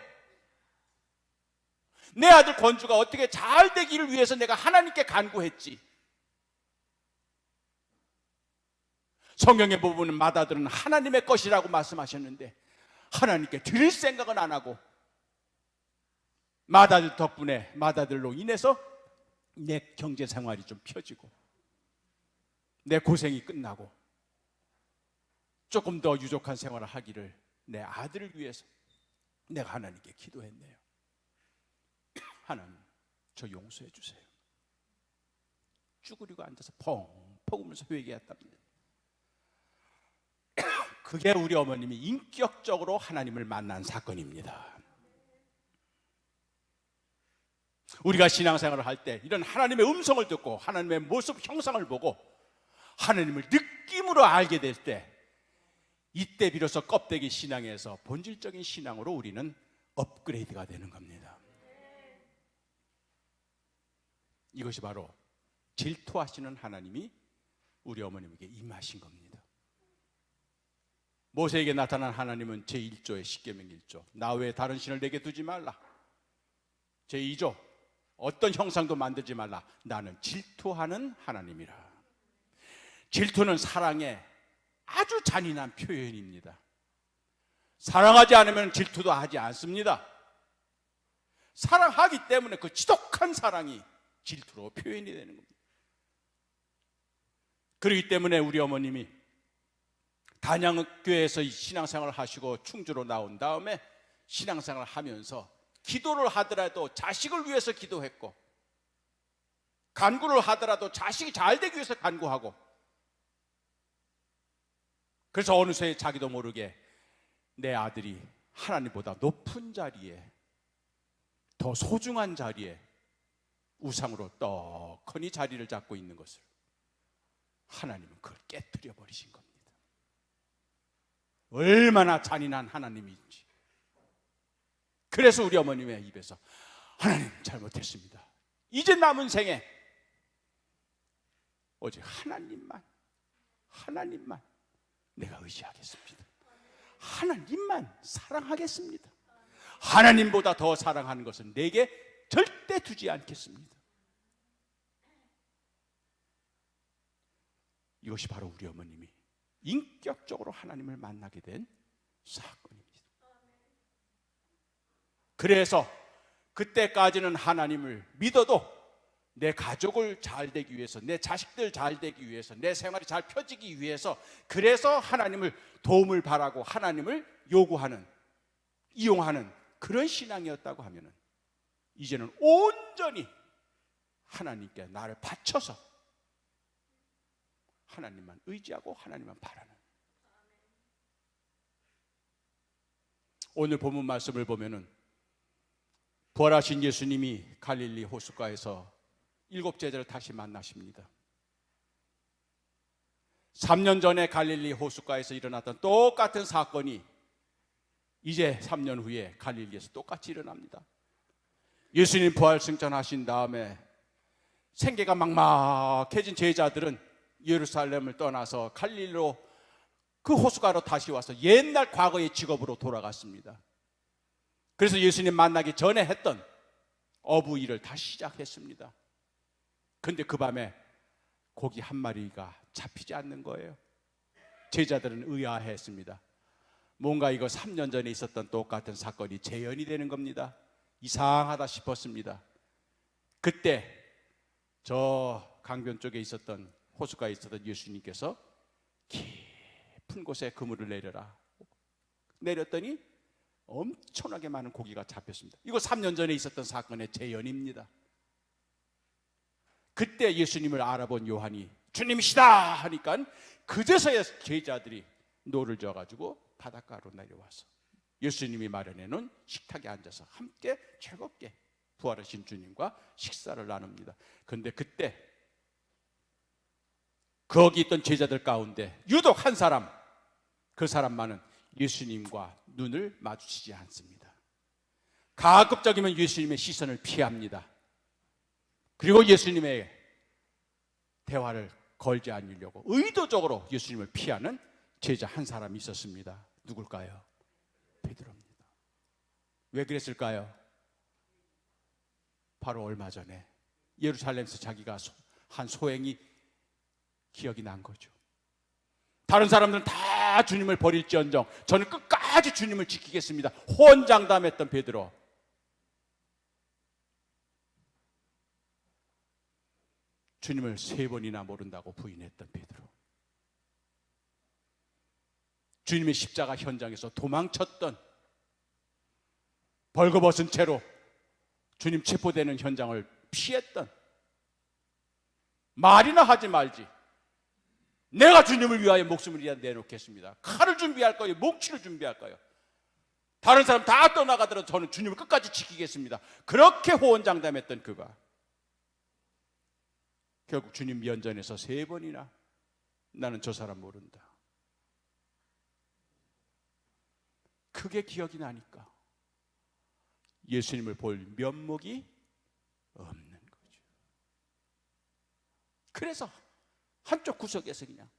내 아들 권주가 어떻게 잘 되기를 위해서 내가 하나님께 간구했지. 성경의 부분은 맏아들은 하나님의 것이라고 말씀하셨는데 하나님께 드릴 생각은 안 하고 맏아들 덕분에 맏아들로 인해서 내 경제 생활이 좀 펴지고 내 고생이 끝나고 조금 더 유족한 생활을 하기를 내 아들을 위해서 내가 하나님께 기도했네요. 하나님, 저 용서해 주세요. 쭈그리고 앉아서 펑펑 울면서 회개했답니다. 그게 우리 어머님이 인격적으로 하나님을 만난 사건입니다. 우리가 신앙생활을 할 때 이런 하나님의 음성을 듣고 하나님의 모습 형상을 보고 하나님을 느낌으로 알게 될 때 이때 비로소 껍데기 신앙에서 본질적인 신앙으로 우리는 업그레이드가 되는 겁니다. 이것이 바로 질투하시는 하나님이 우리 어머님에게 임하신 겁니다. 모세에게 나타난 하나님은 제1조의 십계명 1조, 나 외에 다른 신을 내게 두지 말라. 제2조, 어떤 형상도 만들지 말라. 나는 질투하는 하나님이라. 질투는 사랑의 아주 잔인한 표현입니다. 사랑하지 않으면 질투도 하지 않습니다. 사랑하기 때문에 그 지독한 사랑이 질투로 표현이 되는 겁니다. 그렇기 때문에 우리 어머님이 단양교회에서 신앙생활을 하시고 충주로 나온 다음에 신앙생활을 하면서 기도를 하더라도 자식을 위해서 기도했고, 간구를 하더라도 자식이 잘 되기 위해서 간구하고, 그래서 어느새 자기도 모르게 내 아들이 하나님보다 높은 자리에, 더 소중한 자리에 우상으로 떡하니 자리를 잡고 있는 것을 하나님은 그걸 깨뜨려 버리신 겁니다. 얼마나 잔인한 하나님인지. 그래서 우리 어머님의 입에서 하나님 잘못했습니다, 이제 남은 생에 오직 하나님만 내가 의지하겠습니다. 하나님만 사랑하겠습니다. 하나님보다 더 사랑하는 것은 내게 절대 두지 않겠습니다. 이것이 바로 우리 어머님이 인격적으로 하나님을 만나게 된 사건입니다. 그래서 그때까지는 하나님을 믿어도 내 가족을 잘 되기 위해서, 내 자식들 잘 되기 위해서, 내 생활이 잘 펴지기 위해서, 그래서 하나님을 도움을 바라고 하나님을 요구하는, 이용하는 그런 신앙이었다고 하면은, 이제는 온전히 하나님께 나를 바쳐서 하나님만 의지하고 하나님만 바라는. 오늘 본문 말씀을 보면은 부활하신 예수님이 갈릴리 호숫가에서 7 제자를 다시 만나십니다. 3년 전에 갈릴리 호숫가에서 일어났던 똑같은 사건이 이제 3년 후에 갈릴리에서 똑같이 일어납니다. 예수님 부활 승천하신 다음에 생계가 막막해진 제자들은 예루살렘을 떠나서 갈릴리로, 그 호숫가로 다시 와서 옛날 과거의 직업으로 돌아갔습니다. 그래서 예수님 만나기 전에 했던 어부 일을 다시 시작했습니다. 근데 그 밤에 고기 한 마리가 잡히지 않는 거예요. 제자들은 의아해했습니다. 뭔가 이거 3년 전에 있었던 똑같은 사건이 재현이 되는 겁니다. 이상하다 싶었습니다. 그때 저 강변 쪽에 있었던, 호숫가에 있었던 예수님께서 깊은 곳에 그물을 내려라, 내렸더니 엄청나게 많은 고기가 잡혔습니다. 이거 3년 전에 있었던 사건의 재현입니다. 그때 예수님을 알아본 요한이 주님이시다 하니까 그제서야 제자들이 노를 져가지고 바닷가로 내려와서 예수님이 마련해놓은 식탁에 앉아서 함께 즐겁게 부활하신 주님과 식사를 나눕니다. 그런데 그때 거기 있던 제자들 가운데 유독 한 사람, 그 사람만은 예수님과 눈을 마주치지 않습니다. 가급적이면 예수님의 시선을 피합니다. 그리고 예수님의 대화를 걸지 않으려고 의도적으로 예수님을 피하는 제자 한 사람이 있었습니다. 누굴까요? 베드로입니다. 왜 그랬을까요? 바로 얼마 전에 예루살렘에서 자기가 한 소행이 기억이 난 거죠. 다른 사람들은 다 주님을 버릴지언정 저는 끝까지 주님을 지키겠습니다, 호언장담했던 베드로. 주님을 3번이나 모른다고 부인했던 베드로. 주님의 십자가 현장에서 도망쳤던, 벌거벗은 채로 주님 체포되는 현장을 피했던, 말이나 하지 말지 내가 주님을 위하여 목숨을 내놓겠습니다, 칼을 준비할 거예요, 몽치를 준비할 거예요, 다른 사람 다 떠나가더라도 저는 주님을 끝까지 지키겠습니다, 그렇게 호언장담했던 그가 결국 주님 면전에서 3번이나 나는 저 사람 모른다, 그게 기억이 나니까 예수님을 볼 면목이 없는 거죠. 그래서 한쪽 구석에서 그냥.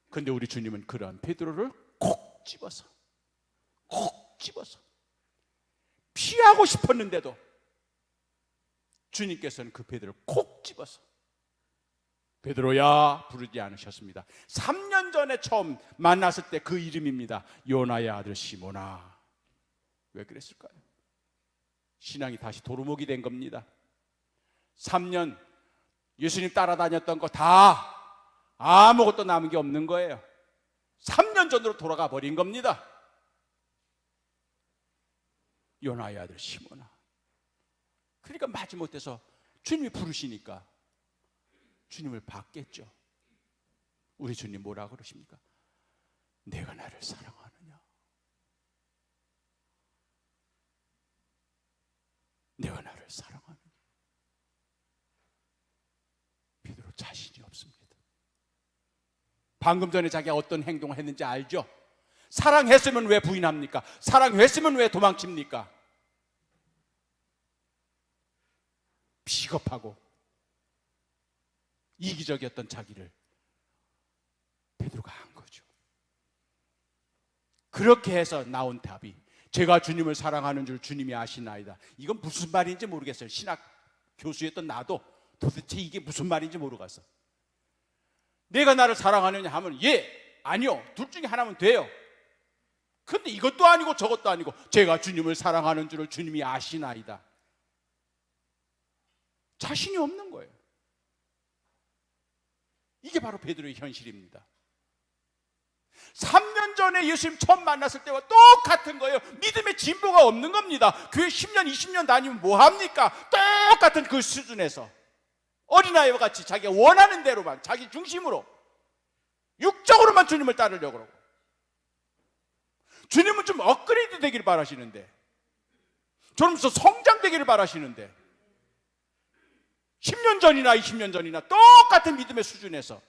근데 우리 주님은 그러한 베드로를 콕 집어서 피하고 싶었는데도 주님께서는 그 베드로를 콕 집어서 베드로야 부르지 않으셨습니다. 3년 전에 처음 만났을 때 그 이름입니다. 요나의 아들 시몬아. 왜 그랬을까요? 신앙이 다시 도루묵이 된 겁니다. 3년 예수님 따라다녔던 거 다 아무것도 남은 게 없는 거예요. 3년 전으로 돌아가 버린 겁니다. 요나의 아들 시몬아. 그러니까 마지못해서 주님이 부르시니까 주님을 받겠죠. 우리 주님 뭐라 그러십니까? 내가 나를 사랑하느냐? 내가 나를 사랑하느냐? 베드로 자신이 없습니다. 방금 전에 자기가 어떤 행동을 했는지 알죠? 사랑했으면 왜 부인합니까? 사랑했으면 왜 도망칩니까? 비겁하고 이기적이었던 자기를 베드로가 한 거죠. 그렇게 해서 나온 답이 제가 주님을 사랑하는 줄 주님이 아시나이다. 이건 무슨 말인지 모르겠어요. 신학 교수였던 나도 도대체 이게 무슨 말인지 모르겠어. 내가 나를 사랑하느냐 하면 예, 아니요, 둘 중에 하나면 돼요. 근데 이것도 아니고 저것도 아니고 제가 주님을 사랑하는 줄을 주님이 아시나이다. 자신이 없는 거예요. 이게 바로 베드로의 현실입니다. 3년 전에 예수님 처음 만났을 때와 똑같은 거예요. 믿음의 진보가 없는 겁니다. 교회 10년, 20년 다니면 뭐합니까? 똑같은 그 수준에서 어린아이와 같이 자기가 원하는 대로만, 자기 중심으로 육적으로만 주님을 따르려고 그러고, 주님은 좀 업그레이드 되기를 바라시는데, 좀 성장되기를 바라시는데 10년 전이나 20년 전이나 똑같은 믿음의 수준에서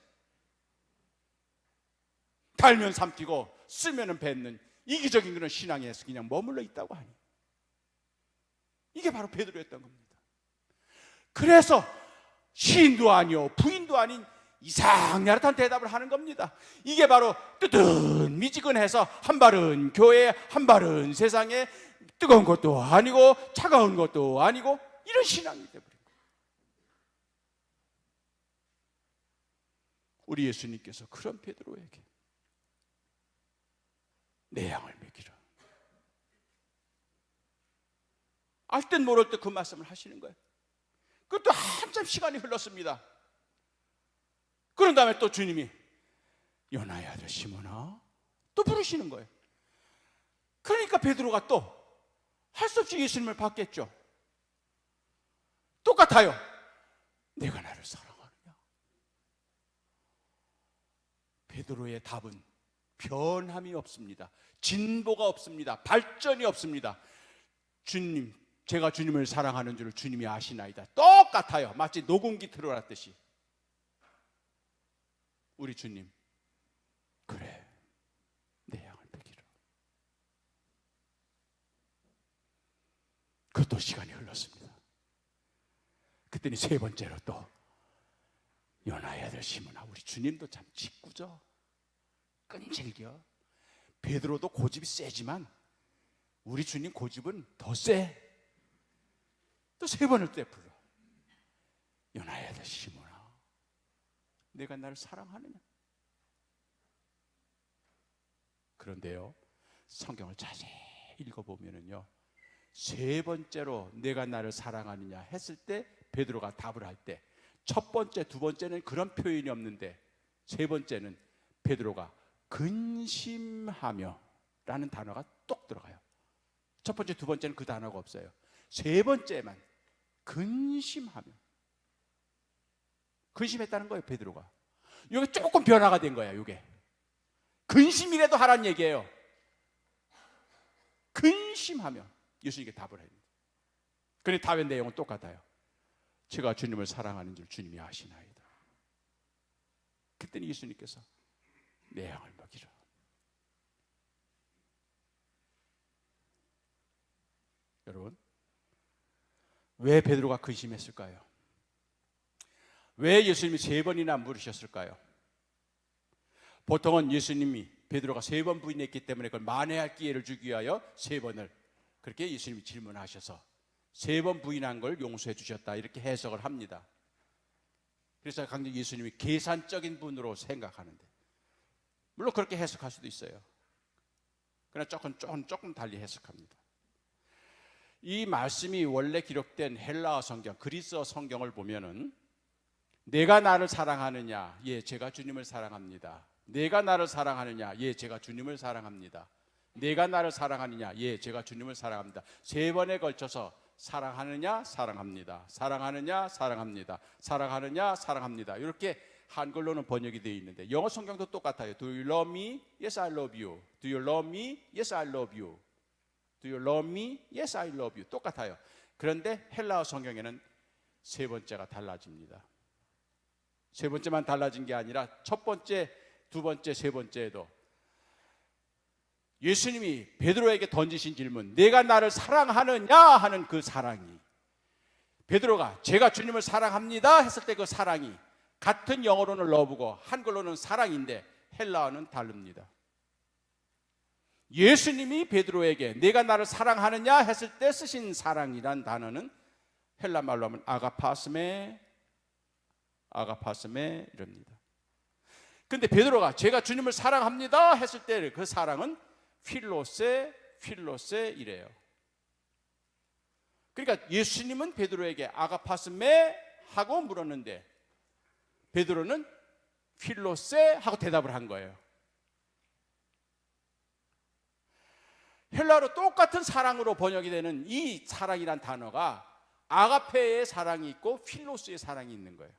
달면 삼키고 쓰면은 뱉는 이기적인 그런 신앙에서 그냥 머물러 있다고 하니, 이게 바로 베드로였던 겁니다. 그래서 시인도 아니요 부인도 아닌 이상야릇한 대답을 하는 겁니다. 이게 바로 뜨뜻미지근해서 한 발은 교회, 한 발은 세상에, 뜨거운 것도 아니고 차가운 것도 아니고 이런 신앙이 되어버린 거예요. 우리 예수님께서 그런 베드로에게 내 양을 먹이라, 알 듯 모를 듯 그 말씀을 하시는 거예요. 그것도 한참 시간이 흘렀습니다. 그런 다음에 또 주님이 요나의 아들 시몬아 또 부르시는 거예요. 그러니까 베드로가 또 할 수 없이 예수님을 받겠죠. 똑같아요. 내가 나를 사랑하느냐? 베드로의 답은 변함이 없습니다. 진보가 없습니다. 발전이 없습니다. 주님, 제가 주님을 사랑하는 줄을 주님이 아시나이다. 똑같아요. 마치 녹음기 틀어놨듯이. 우리 주님, 그래, 내 양을 먹이라. 그것도 시간이 흘렀습니다. 그때는 세 번째로 또 요나의 아들 시몬아. 우리 주님도 참 짓궂어, 끈질겨. 베드로도 고집이 세지만 우리 주님 고집은 더 세. 또 세 번을 또 불러. 요나의 아들 시몬아, 내가 나를 사랑하느냐? 그런데요, 성경을 자세히 읽어보면요, 세 번째로 내가 나를 사랑하느냐 했을 때 베드로가 답을 할 때 첫 번째, 두 번째는 그런 표현이 없는데 세 번째는 베드로가 근심하며 라는 단어가 똑 들어가요. 첫 번째, 두 번째는 그 단어가 없어요. 세 번째만 근심하며. 근심했다는 거예요, 베드로가. 이게 조금 변화가 된 거야. 이게 근심이라도 하라는 얘기예요. 근심하며 예수님께 답을 해요. 그런데 답의 내용은 똑같아요. 제가 주님을 사랑하는 줄 주님이 아시나이다. 그때는 예수님께서 내 양을 먹이라. 여러분, 왜 베드로가 근심했을까요? 왜 예수님이 세 번이나 물으셨을까요? 보통은 예수님이 베드로가 세 번 부인했기 때문에 그걸 만회할 기회를 주기 위하여 세 번을 그렇게 예수님이 질문하셔서 세 번 부인한 걸 용서해 주셨다, 이렇게 해석을 합니다. 그래서 강력 예수님이 계산적인 분으로 생각하는데, 물론 그렇게 해석할 수도 있어요. 그러나 조금 달리 해석합니다. 이 말씀이 원래 기록된 헬라어 성경, 그리스어 성경을 보면은 내가 나를 사랑하느냐? 예, 제가 주님을 사랑합니다. 내가 나를 사랑하느냐? 예, 제가 주님을 사랑합니다. 내가 나를 사랑하느냐? 예, 제가 주님을 사랑합니다. 3번에 걸쳐서 사랑하느냐? 사랑합니다. 사랑하느냐? 사랑합니다. 사랑하느냐? 사랑합니다. 이렇게 한글로는 번역이 되어 있는데 영어 성경도 똑같아요. Do you love me? Yes, I love you. Do you love me? Yes, I love you. Do you love me? Yes, I love you. 똑같아요. 그런데 헬라어 성경에는 3번째가 달라집니다. 3번째만 달라진 게 아니라 첫 번째, 두 번째, 세 번째에도 예수님이 베드로에게 던지신 질문, 내가 나를 사랑하느냐 하는 그 사랑이, 베드로가 제가 주님을 사랑합니다 했을 때 그 사랑이 같은 영어로는 러브고 한글로는 사랑인데 헬라어는 다릅니다. 예수님이 베드로에게 내가 나를 사랑하느냐 했을 때 쓰신 사랑이란 단어는 헬라 말로 하면 아가파스메 이럽니다. 근데 베드로가 제가 주님을 사랑합니다 했을 때 그 사랑은 필로세 이래요. 그러니까 예수님은 베드로에게 아가파스메 하고 물었는데 베드로는 필로세 하고 대답을 한 거예요. 헬라어로 똑같은 사랑으로 번역이 되는 이 사랑이란 단어가 아가페의 사랑이 있고 필로스의 사랑이 있는 거예요.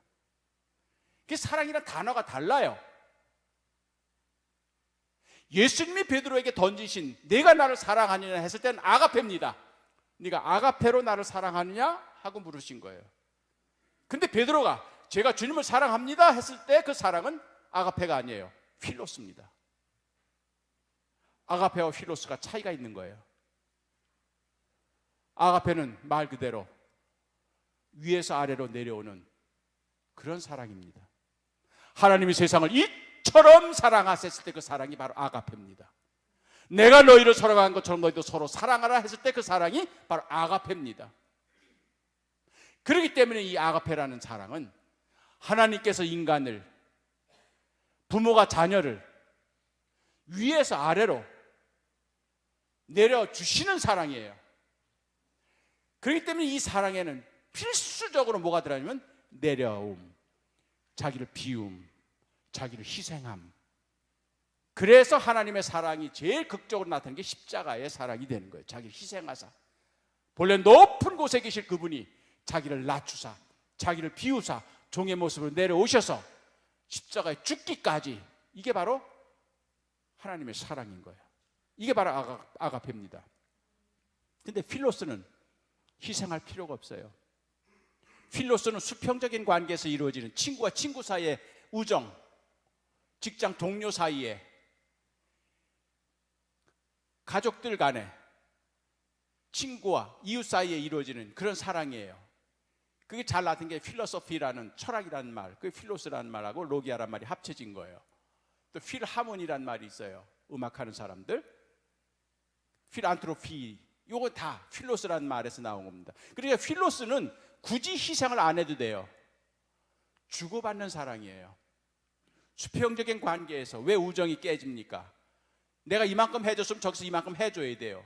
그 사랑이란 단어가 달라요. 예수님이 베드로에게 던지신 내가 나를 사랑하느냐 했을 때는 아가페입니다. 네가 아가페로 나를 사랑하느냐 하고 물으신 거예요. 근데 베드로가 제가 주님을 사랑합니다 했을 때 그 사랑은 아가페가 아니에요. 필로스입니다. 아가페와 필로스가 차이가 있는 거예요. 아가페는 말 그대로 위에서 아래로 내려오는 그런 사랑입니다. 하나님이 세상을 이처럼 사랑하셨을 때 그 사랑이 바로 아가페입니다. 내가 너희를 사랑한 것처럼 너희도 서로 사랑하라 했을 때 그 사랑이 바로 아가페입니다. 그렇기 때문에 이 아가페라는 사랑은 하나님께서 인간을, 부모가 자녀를 위에서 아래로 내려주시는 사랑이에요. 그렇기 때문에 이 사랑에는 필수적으로 뭐가 들어가냐면 내려옴, 자기를 비움, 자기를 희생함. 그래서 하나님의 사랑이 제일 극적으로 나타나는 게 십자가의 사랑이 되는 거예요. 자기를 희생하사, 본래 높은 곳에 계실 그분이 자기를 낮추사, 자기를 비우사 종의 모습으로 내려오셔서 십자가에 죽기까지, 이게 바로 하나님의 사랑인 거예요. 이게 바로 아가페입니다. 근데 필로스는 희생할 필요가 없어요. 필로스는 수평적인 관계에서 이루어지는 친구와 친구 사이의 우정, 직장 동료 사이에, 가족들 간에, 친구와 이웃 사이에 이루어지는 그런 사랑이에요. 그게 잘 나타난 게 필로소피라는 철학이라는 말, 그 필로스라는 말하고 로기아라는 말이 합쳐진 거예요. 또 필하모니라는 말이 있어요. 음악하는 사람들. 필안트로피, 요거 다 필로스라는 말에서 나온 겁니다. 그러니까 필로스는 굳이 희생을 안 해도 돼요. 주고받는 사랑이에요. 수평적인 관계에서 왜 우정이 깨집니까? 내가 이만큼 해줬으면 저기서 이만큼 해줘야 돼요.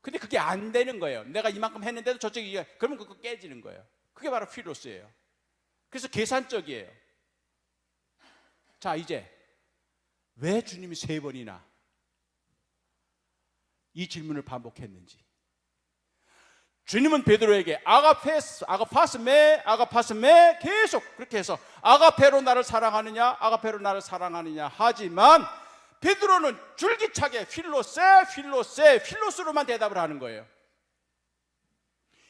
근데 그게 안 되는 거예요. 내가 이만큼 했는데도 저쪽이, 그러면 그거 깨지는 거예요. 그게 바로 필로스예요. 그래서 계산적이에요. 자, 이제 왜 주님이 3번이나 이 질문을 반복했는지. 주님은 베드로에게 아가파스메 계속 그렇게 해서 아가페로 나를 사랑하느냐, 아가페로 나를 사랑하느냐 하지만 베드로는 줄기차게 필로스로만 대답을 하는 거예요.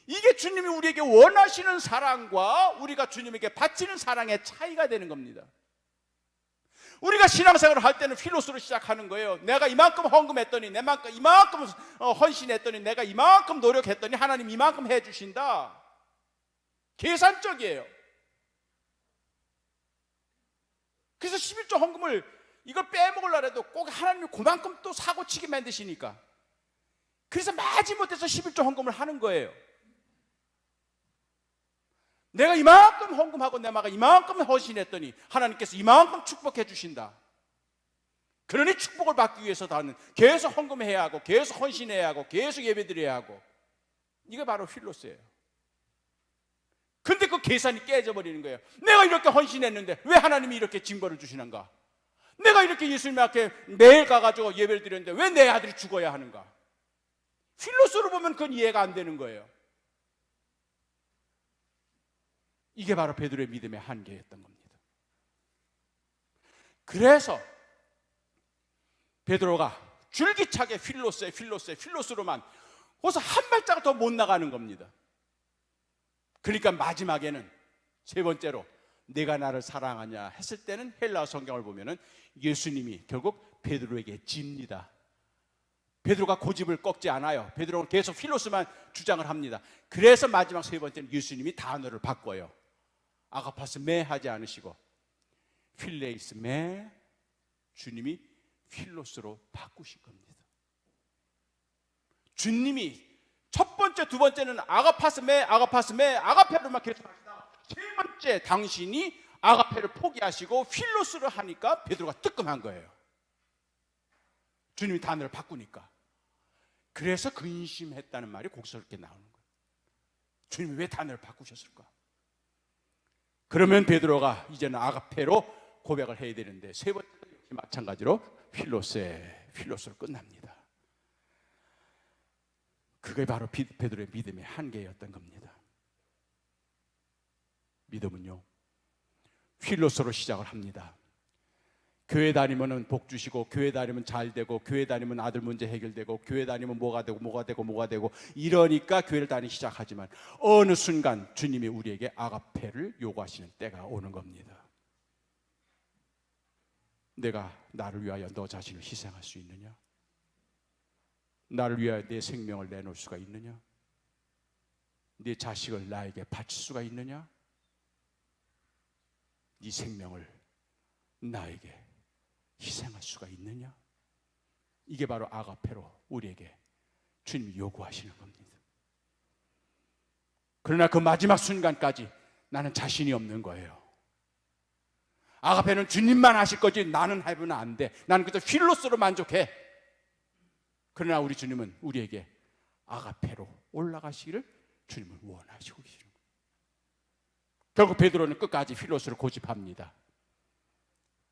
이게 주님이 우리에게 원하시는 사랑과 우리가 주님에게 바치는 사랑의 차이가 되는 겁니다. 우리가 신앙생활을 할 때는 필로스로 시작하는 거예요. 내가 이만큼 헌금했더니, 이만큼 헌신했더니, 내가 이만큼 노력했더니 하나님 이만큼 해주신다. 계산적이에요. 그래서 11조 헌금을 이걸 빼먹으려고 해도 꼭 하나님이 그만큼 또 사고치게 만드시니까, 그래서 마지못해서 11조 헌금을 하는 거예요. 내가 이만큼 헌금하고 내가 이만큼 헌신했더니 하나님께서 이만큼 축복해 주신다. 그러니 축복을 받기 위해서 다는 계속 헌금해야 하고, 계속 헌신해야 하고, 계속 예배드려야 하고, 이게 바로 필로스예요. 근데 그 계산이 깨져버리는 거예요. 내가 이렇게 헌신했는데 왜 하나님이 이렇게 징벌을 주시는가? 내가 이렇게 예수님 앞에 매일 가가지고 예배를 드렸는데 왜 내 아들이 죽어야 하는가? 필로스로 보면 그건 이해가 안 되는 거예요. 이게 바로 베드로의 믿음의 한계였던 겁니다. 그래서 베드로가 줄기차게 필로스로만 거기서 한 발자국 더 못 나가는 겁니다. 그러니까 마지막에는 세 번째로 내가 나를 사랑하냐 했을 때는 헬라어 성경을 보면은 예수님이 결국 베드로에게 집니다. 베드로가 고집을 꺾지 않아요. 베드로는 계속 필로스만 주장을 합니다. 그래서 마지막 세 번째는 예수님이 단어를 바꿔요. 아가파스 매 하지 않으시고 필레이스 매, 주님이 필로스로 바꾸신 겁니다. 주님이 첫 번째, 두 번째는 아가파스 매, 아가페로만 계속 하시다가 세 번째 당신이 아가페를 포기하시고 필로스를 하니까 베드로가 뜨끔한 거예요. 주님이 단어를 바꾸니까. 그래서 근심했다는 말이 곡스럽게 나오는 거예요. 주님이 왜 단어를 바꾸셨을까? 그러면 베드로가 이제는 아가페로 고백을 해야 되는데 세 번째 마찬가지로 필로스로 끝납니다. 그게 바로 베드로의 믿음의 한계였던 겁니다. 믿음은요, 필로스로 시작을 합니다. 교회 다니면은 복 주시고, 교회 다니면 잘 되고, 교회 다니면 아들 문제 해결되고, 교회 다니면 뭐가 되고 이러니까 교회를 다니기 시작하지만 어느 순간 주님이 우리에게 아가페를 요구하시는 때가 오는 겁니다. 내가 나를 위하여 너 자신을 희생할 수 있느냐? 나를 위하여 내 생명을 내놓을 수가 있느냐? 네 자식을 나에게 바칠 수가 있느냐? 네 생명을 나에게 희생할 수가 있느냐? 이게 바로 아가페로 우리에게 주님이 요구하시는 겁니다. 그러나 그 마지막 순간까지 나는 자신이 없는 거예요. 아가페는 주님만 하실 거지 나는 해보면 안 돼. 나는 그저 필로스로 만족해. 그러나 우리 주님은 우리에게 아가페로 올라가시기를 주님은 원하시고 계시는 거예요. 결국 베드로는 끝까지 필로스를 고집합니다.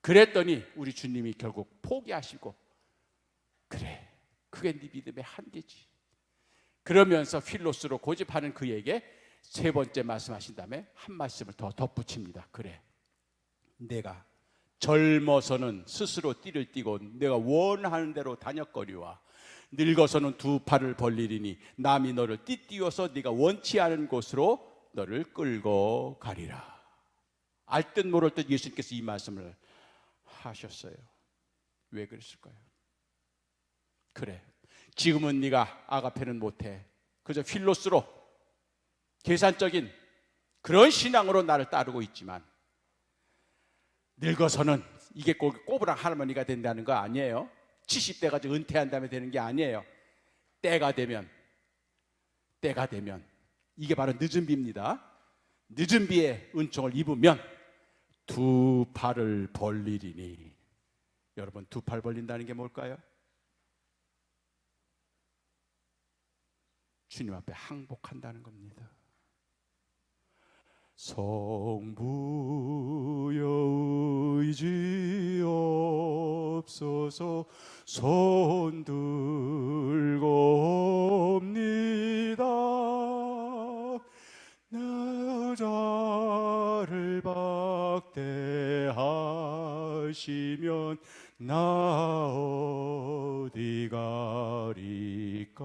그랬더니 우리 주님이 결국 포기하시고, 그래, 그게 네 믿음의 한계지. 그러면서 필로스로 고집하는 그에게 세 번째 말씀하신 다음에 한 말씀을 더 덧붙입니다. 그래, 내가 젊어서는 스스로 띠를 띠고 내가 원하는 대로 다녔거니와 늙어서는 두 팔을 벌리리니 남이 너를 띠띠워서 네가 원치 않은 곳으로 너를 끌고 가리라. 알 듯 모를 듯 예수님께서 이 말씀을 하셨어요. 왜 그랬을까요? 그래, 지금은 네가 아가페는 못해. 그저 필로스로 계산적인 그런 신앙으로 나를 따르고 있지만 늙어서는 이게 꼭 꼬부랑 할머니가 된다는 거 아니에요. 70대 가지고 은퇴한 다음에 되는 게 아니에요. 때가 되면 이게 바로 늦은 비입니다. 늦은 비의 은총을 입으면 두 팔을 벌리리니. 여러분, 두 팔 벌린다는 게 뭘까요? 주님 앞에 항복한다는 겁니다. 성부여 의지 없어서 손 들고 옵니다. 나를 박대하시면 나 어디 가리까?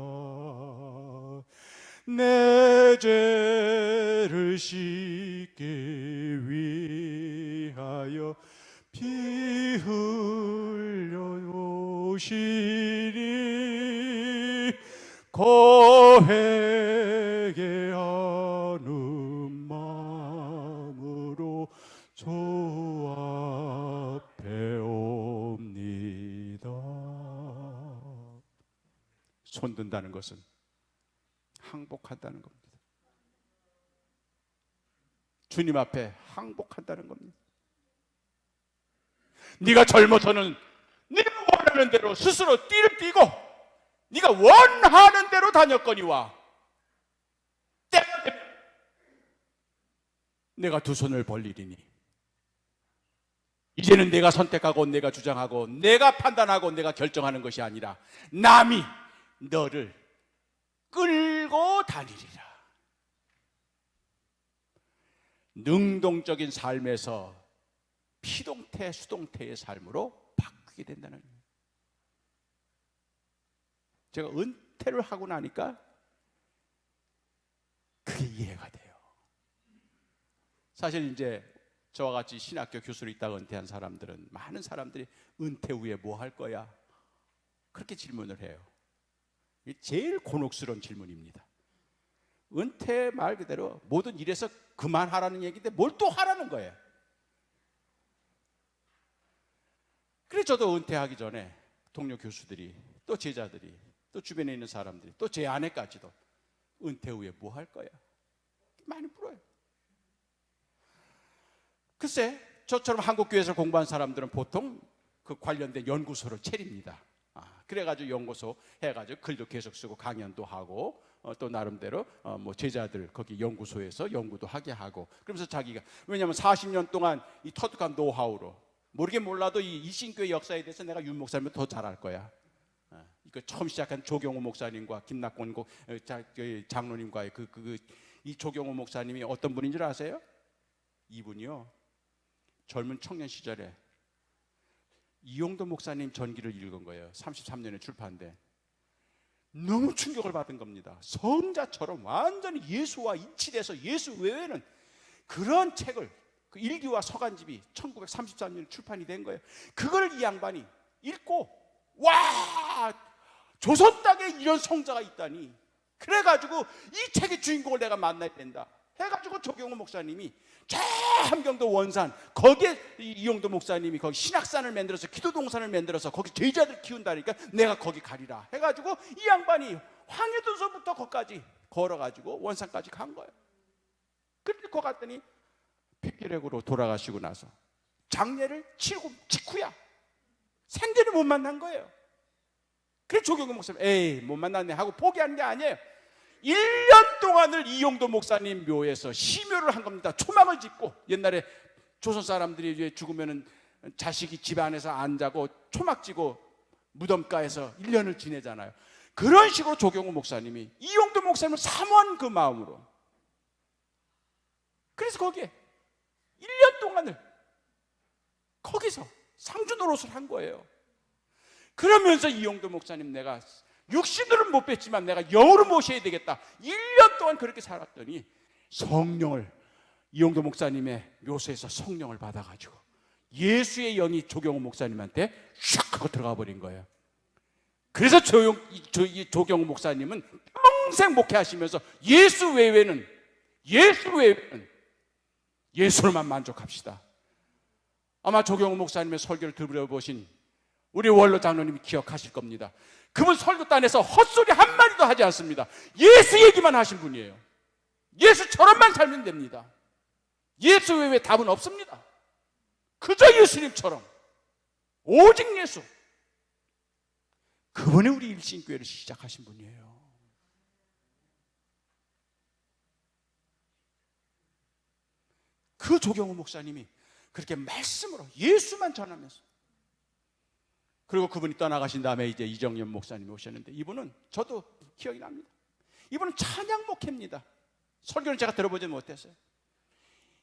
내 죄를 씻기 위하여 피 흘려 오시니 거회개 하는 마음으로 주 앞에 옵니다. 손 든다는 것은 항복한다는 겁니다. 주님 앞에 항복한다는 겁니다. 네가 젊어서는 네가 원하는 대로 스스로 띠를 띠고 네가 원하는 대로 다녔거니와 내가 두 손을 벌리리니 이제는 내가 선택하고 내가 주장하고 내가 판단하고 내가 결정하는 것이 아니라 남이 너를 끌고 다니리라. 능동적인 삶에서 피동태, 수동태의 삶으로 바뀌게 된다는 거예요. 제가 은퇴를 하고 나니까 그게 이해가 돼요. 사실 이제 저와 같이 신학교 교수로 있다가 은퇴한 사람들은, 많은 사람들이 은퇴 후에 뭐 할 거야? 그렇게 질문을 해요. 이게 제일 곤혹스러운 질문입니다. 은퇴 말 그대로 모든 일에서 그만하라는 얘기인데 뭘 또 하라는 거예요. 그래서 저도 은퇴하기 전에 동료 교수들이, 또 제자들이, 또 주변에 있는 사람들이, 또 제 아내까지도 은퇴 후에 뭐 할 거야? 많이 물어요. 글쎄, 저처럼 한국교회에서 공부한 사람들은 보통 그 관련된 연구소를 차립니다. 그래가지고 연구소 해가지고 글도 계속 쓰고 강연도 하고, 또 나름대로 뭐 제자들 거기 연구소에서 연구도 하게 하고, 그러면서 자기가, 왜냐하면 40년 동안 이 터득한 노하우로, 모르긴 몰라도 이 일신교회 역사에 대해서 내가 윤 목사님은 더 잘할 거야. 이거 처음 시작한 조경호 목사님과 김낙곤 장로님과의 이 조경호 목사님이 어떤 분인 줄 아세요? 이분이요, 젊은 청년 시절에 이용도 목사님 전기를 읽은 거예요. 33년에 출판된. 너무 충격을 받은 겁니다. 성자처럼 완전히 예수와 일치돼서 예수 외에는, 그런 책을, 그 일기와 서간집이 1933년에 출판이 된 거예요. 그걸 이 양반이 읽고, 와, 조선 땅에 이런 성자가 있다니, 그래가지고 이 책의 주인공을 내가 만나야 된다 해가지고 조경호 목사님이 저 함경도 원산, 거기에 이용도 목사님이 거기 신학산을 만들어서, 기도동산을 만들어서 거기 제자들 키운다니까 내가 거기 가리라 해가지고 이 양반이 황해도서부터 거기까지 걸어가지고 원산까지 간 거예요. 그렇게 거 갔더니 폐결핵으로 돌아가시고 나서 장례를 치르고 직후야 생전에 못 만난 거예요. 그래서 조경호 목사님, 에이 못 만났네 하고 포기하는 게 아니에요. 1년 동안을 이용도 목사님 묘에서 심요를 한 겁니다. 초막을 짓고, 옛날에 조선 사람들이 이제 죽으면은 자식이 집 안에서 안 자고 초막 지고 무덤가에서 1년을 지내잖아요. 그런 식으로 조경호 목사님이 이용도 목사님을 사모한 그 마음으로, 그래서 거기에 1년 동안을 거기서 상주 노릇을 한 거예요. 그러면서 이용도 목사님, 내가 육신으로는 못 뵀지만 내가 영으로 모셔야 되겠다. 1년 동안 그렇게 살았더니 성령을, 이용도 목사님의 묘소에서 성령을 받아가지고 예수의 영이 조경호 목사님한테 샥 하고 들어가 버린 거예요. 그래서 조경호 목사님은 평생 목회하시면서 예수 외에는 예수로만 만족합시다. 아마 조경호 목사님의 설교를 들어보신 우리 원로 장로님이 기억하실 겁니다. 그분 설교단에서 헛소리 한마디도 하지 않습니다. 예수 얘기만 하신 분이에요. 예수처럼만 살면 됩니다. 예수 외에 답은 없습니다. 그저 예수님처럼 오직 예수. 그분이 우리 일신교회를 시작하신 분이에요. 그 조경호 목사님이 그렇게 말씀으로 예수만 전하면서, 그리고 그분이 떠나가신 다음에 이제 이정연 목사님이 오셨는데, 이분은 저도 기억이 납니다. 이분은 찬양 목회입니다. 설교는 제가 들어보지 못했어요.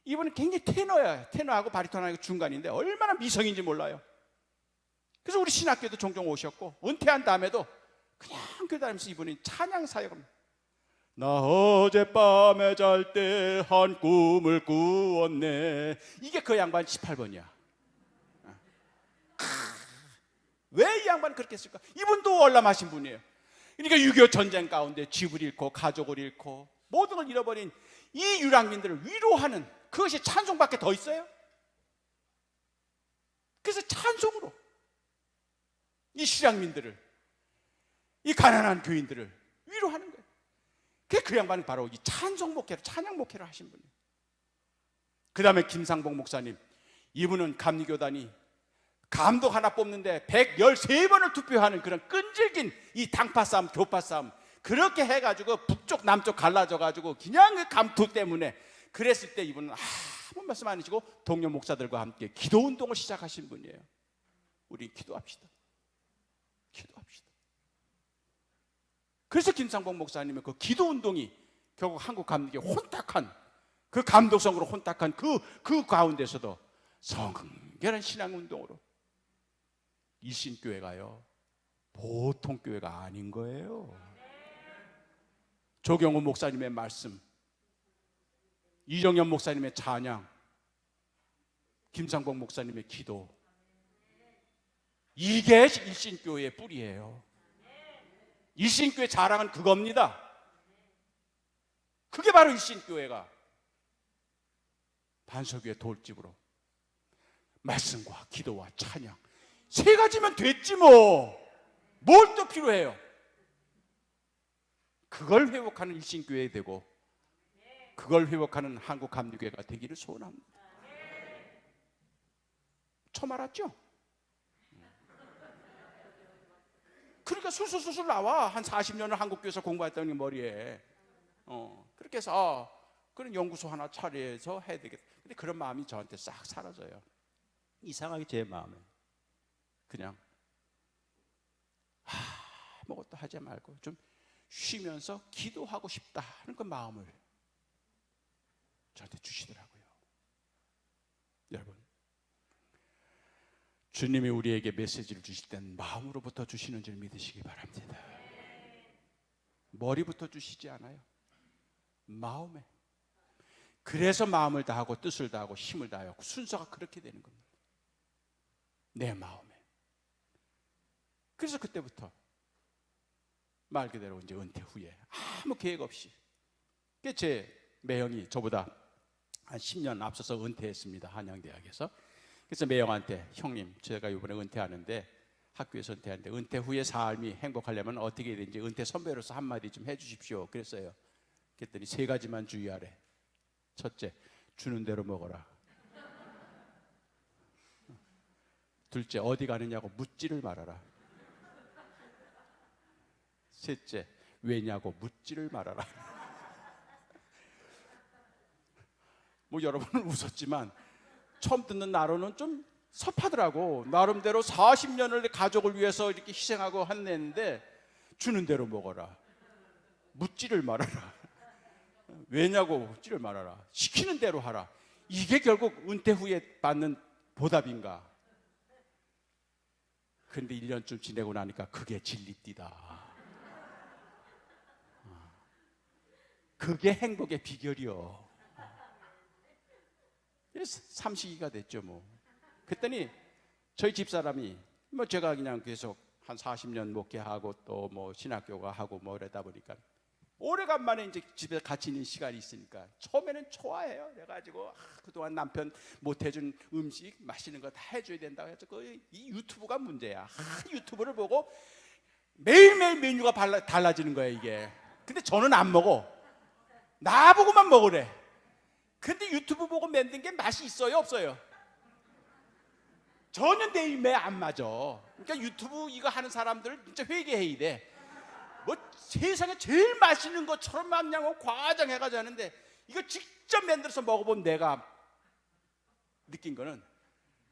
이분은 굉장히 테너예요. 테너하고 바리톤하고 중간인데 얼마나 미성인지 몰라요. 그래서 우리 신학교도 종종 오셨고, 은퇴한 다음에도 그냥 교회 다니면서 이분이 찬양 사역을, 나 어젯밤에 잘 때 한 꿈을 꾸었네, 이게 그 양반 18번이야. 왜 이 양반이 그렇게 했을까? 이분도 월남하신 분이에요. 그러니까 6.25 전쟁 가운데 집을 잃고 가족을 잃고 모든 걸 잃어버린 이 유랑민들을 위로하는, 그것이 찬송밖에 더 있어요? 그래서 찬송으로 이 실향민들을, 이 가난한 교인들을 위로하는 거예요. 그 양반이 바로 이 찬송 목회를, 찬양 목회를 하신 분이에요. 그 다음에 김상봉 목사님, 이분은 감리교단이 감독 하나 뽑는데 113번을 투표하는 그런 끈질긴 이 당파 싸움, 교파 싸움, 그렇게 해가지고 북쪽 남쪽 갈라져가지고 그냥 그 감투 때문에 그랬을 때 이분은 아무 말씀 안 하시고 동료 목사들과 함께 기도 운동을 시작하신 분이에요. 우리 기도합시다. 기도합시다. 그래서 김상복 목사님의 그 기도 운동이 결국 한국 감리교의 혼탁한 그 감독성으로 혼탁한 그 가운데서도 성결한 신앙 운동으로 일신교회가요 보통 교회가 아닌 거예요. 조경호 목사님의 말씀, 이정현 목사님의 찬양, 김상복 목사님의 기도, 이게 일신교회의 뿌리예요. 일신교회 자랑은 그겁니다. 그게 바로 일신교회가 반석위의 돌집으로 말씀과 기도와 찬양 세 가지면 됐지 뭐. 뭘 또 필요해요? 그걸 회복하는 일신교회 되고 그걸 회복하는 한국 감리교회가 되기를 소원합니다. 처음 알았죠? 그러니까 술술 나와. 한 40년을 한국교회에서 공부했더니 머리에 그렇게 해서 그런 연구소 하나 차려서 해야 되겠다. 근데 그런 마음이 저한테 싹 사라져요. 이상하게 제 마음에 그냥 아무것도 하지 말고 좀 쉬면서 기도하고 싶다 하는 그 마음을 저한테 주시더라고요. 여러분, 주님이 우리에게 메시지를 주실 땐 마음으로부터 주시는 줄 믿으시기 바랍니다. 머리부터 주시지 않아요. 마음에. 그래서 마음을 다하고 뜻을 다하고 힘을 다하여 순서가 그렇게 되는 겁니다. 내 마음에. 그래서 그때부터 말 그대로 이제 은퇴 후에 아무 계획 없이 제 매형이 저보다 한 10년 앞서서 은퇴했습니다. 한양대학에서. 그래서 매형한테 형님 제가 이번에 은퇴하는데 학교에서 은퇴하는데 은퇴 후의 삶이 행복하려면 어떻게 해야 되는지 은퇴 선배로서 한마디 좀 해주십시오. 그랬어요. 그랬더니 세 가지만 주의하래. 첫째, 주는 대로 먹어라. 둘째, 어디 가느냐고 묻지를 말아라. 셋째, 왜냐고 묻지를 말아라. 뭐 여러분은 웃었지만 처음 듣는 나로는 좀 섭하더라고. 나름대로 40년을 가족을 위해서 이렇게 희생하고 한냈는데 주는 대로 먹어라. 묻지를 말아라. 왜냐고 묻지를 말아라. 시키는 대로 하라. 이게 결국 은퇴 후에 받는 보답인가? 근데 1년쯤 지내고 나니까 그게 진리띠다. 그게 행복의 비결이요. 그래서 삼식이가 됐죠 뭐. 그랬더니 저희 집사람이 뭐 제가 그냥 계속 한 40년 목회하고 또 뭐 신학교가 하고 뭐 이러다 보니까 오래간만에 이제 집에 같이 있는 시간이 있으니까 처음에는 좋아해요. 그래가지고 그동안 남편 못 해준 음식 맛있는 거 다 해줘야 된다고 해서 이 유튜브가 문제야. 유튜브를 보고 매일매일 메뉴가 달라지는 거야 이게. 근데 저는 안 먹어. 나보고만 먹으래. 근데 유튜브 보고 만든 게 맛이 있어요 없어요? 전혀 내 입에 안 맞아. 그러니까 유튜브 이거 하는 사람들 진짜 회개해야 돼. 뭐 세상에 제일 맛있는 것처럼 막 그냥 과장해가지고 하는데 이거 직접 만들어서 먹어본 내가 느낀 거는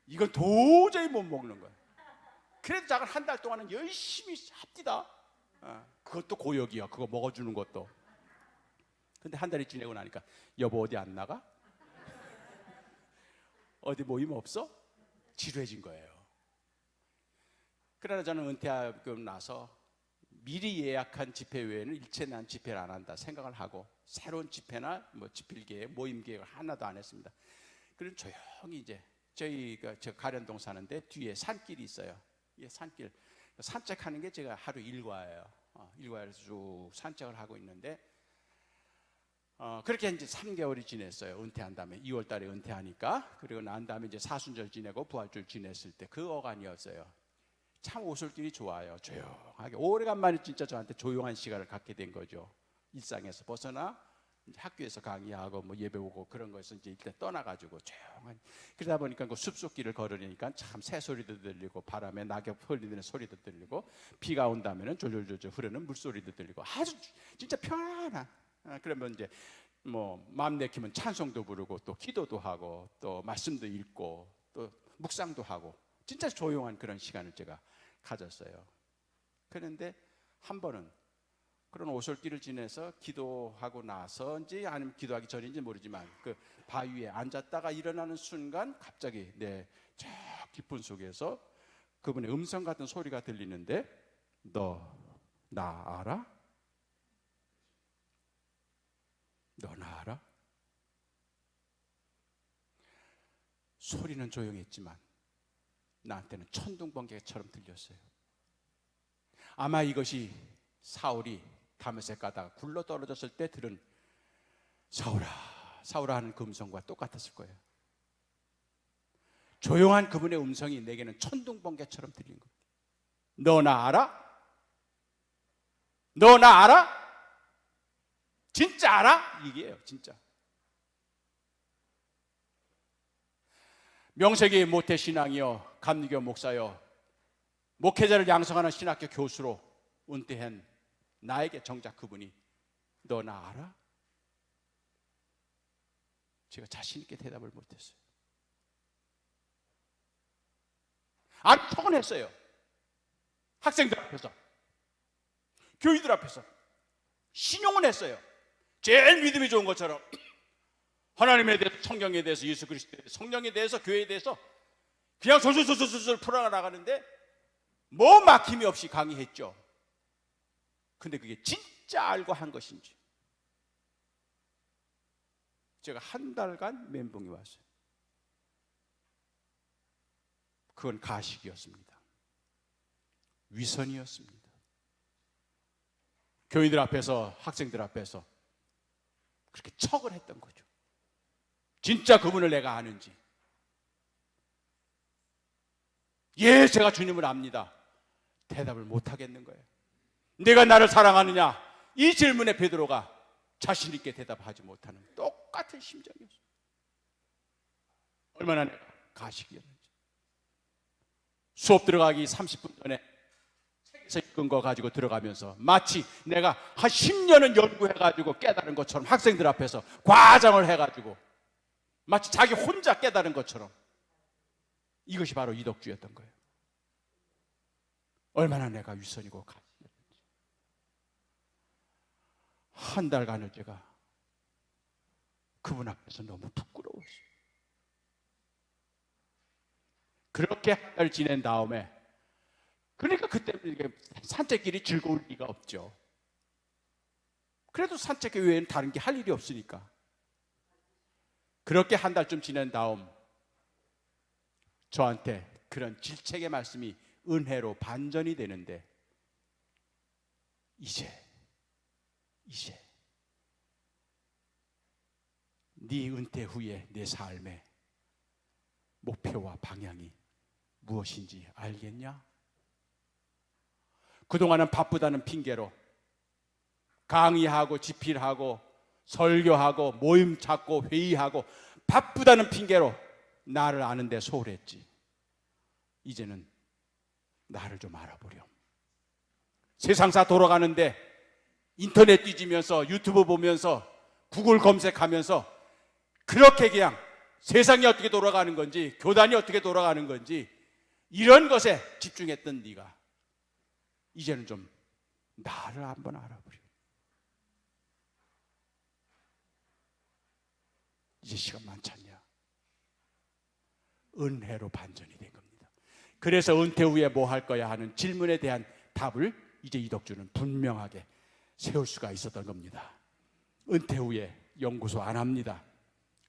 이건 도저히 못 먹는 거야. 그래도 작은 한 달 동안은 열심히 합디다. 그것도 고역이야. 그거 먹어주는 것도. 근데 한 달이 지내고 나니까 여보 어디 안 나가? 어디 모임 없어? 지루해진 거예요. 그러나 저는 은퇴하고 나서 미리 예약한 집회 외에는 일체 난 집회를 안 한다 생각을 하고 새로운 집회나 뭐 집필계획, 모임 계획을 하나도 안 했습니다. 그럼 조용히 이제 저희가 저 가련동 사는데 뒤에 산길이 있어요. 이 산길 산책하는 게 제가 하루 일과예요. 일과에서 쭉 산책을 하고 있는데 그렇게 이제 3개월이 지냈어요. 은퇴한 다음에 2월 달에 은퇴하니까. 그리고 난 다음에 이제 사순절 지내고 부활절 지냈을 때 그 어간이었어요. 참 오솔길이 좋아요. 조용하게. 오래간만에 진짜 저한테 조용한 시간을 갖게 된 거죠. 일상에서 벗어나 이제 학교에서 강의하고 뭐 예배 오고 그런 거에서 이제 일단 떠나가지고 조용한. 그러다 보니까 그 숲속길을 걸으니까 참 새소리도 들리고 바람에 낙엽 흘리는 소리도 들리고 비가 온다면은 졸졸졸 흐르는 물소리도 들리고 아주 진짜 편안한. 그러면 이제 뭐 마음 내키면 찬송도 부르고 또 기도도 하고 또 말씀도 읽고 또 묵상도 하고 진짜 조용한 그런 시간을 제가 가졌어요. 그런데 한 번은 그런 오솔길을 지내서 기도하고 나서인지 아니면 기도하기 전인지 모르지만 그 바위에 앉았다가 일어나는 순간 갑자기 내 저 깊은 속에서 그분의 음성 같은 소리가 들리는데, 너 나 알아? 너 나 알아? 소리는 조용했지만 나한테는 천둥번개처럼 들렸어요. 아마 이것이 사울이 다메섹 가다가 굴러 떨어졌을 때 들은 사울아 사울아 하는 그 음성과 똑같았을 거예요. 조용한 그분의 음성이 내게는 천둥번개처럼 들린 거예요. 너 나 알아? 너 나 알아? 진짜 알아? 이게요, 진짜. 명색이 모태신앙이요, 감리교 목사요, 목회자를 양성하는 신학교 교수로 은퇴한 나에게 정작 그분이 너 나 알아? 제가 자신 있게 대답을 못했어요. 아주 척은했어요. 학생들 앞에서, 교인들 앞에서 신용은 했어요. 제일 믿음이 좋은 것처럼 하나님에 대해서, 성경에 대해서, 예수 그리스도에 대해서, 성령에 대해서, 교회에 대해서 그냥 솔솔솔솔 풀어나가는데 뭐 막힘이 없이 강의했죠. 근데 그게 진짜 알고 한 것인지 제가 한 달간 멘붕이 왔어요. 그건 가식이었습니다. 위선이었습니다. 교인들 앞에서, 학생들 앞에서 그렇게 척을 했던 거죠. 진짜 그분을 내가 아는지. 예, 제가 주님을 압니다. 대답을 못 하겠는 거예요. 내가 나를 사랑하느냐? 이 질문에 베드로가 자신 있게 대답하지 못하는 똑같은 심정이었어요. 얼마나 가식이었는지. 수업 들어가기 30분 전에 책에서 읽은 거 가지고 들어가면서 마치 내가 한 10년은 연구해가지고 깨달은 것처럼 학생들 앞에서 과장을 해가지고 마치 자기 혼자 깨달은 것처럼, 이것이 바로 이덕주였던 거예요. 얼마나 내가 위선이고 가식이었는지. 한 달간을 제가 그분 앞에서 너무 부끄러웠어요. 그렇게 한 달 지낸 다음에, 그러니까 그때 산책길이 즐거울 리가 없죠. 그래도 산책 외에는 다른 게 할 일이 없으니까. 그렇게 한 달쯤 지낸 다음 저한테 그런 질책의 말씀이 은혜로 반전이 되는데, 이제 네 은퇴 후에 내 삶의 목표와 방향이 무엇인지 알겠냐? 그동안은 바쁘다는 핑계로 강의하고 집필하고 설교하고 모임 찾고 회의하고 바쁘다는 핑계로 나를 아는데 소홀했지. 이제는 나를 좀 알아보렴. 세상사 돌아가는데 인터넷 뒤지면서 유튜브 보면서 구글 검색하면서 그렇게 그냥 세상이 어떻게 돌아가는 건지, 교단이 어떻게 돌아가는 건지 이런 것에 집중했던 네가 이제는 좀 나를 한번 알아보렴. 이제 시간 많지 않냐? 은혜로 반전이 된 겁니다. 그래서 은퇴 후에 뭐 할 거야 하는 질문에 대한 답을 이제 이덕주는 분명하게 세울 수가 있었던 겁니다. 은퇴 후에 연구소 안 합니다.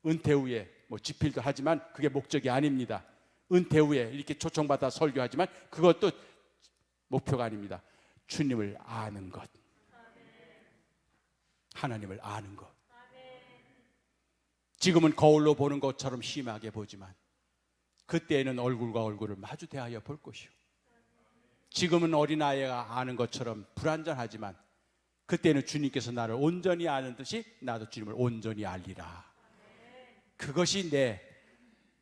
은퇴 후에 뭐 집필도 하지만 그게 목적이 아닙니다. 은퇴 후에 이렇게 초청받아 설교하지만 그것도 목표가 아닙니다. 주님을 아는 것, 하나님을 아는 것. 지금은 거울로 보는 것처럼 심하게 보지만 그때에는 얼굴과 얼굴을 마주 대하여 볼 것이요. 지금은 어린아이가 아는 것처럼 불완전하지만 그때는 주님께서 나를 온전히 아는 듯이 나도 주님을 온전히 알리라. 그것이 내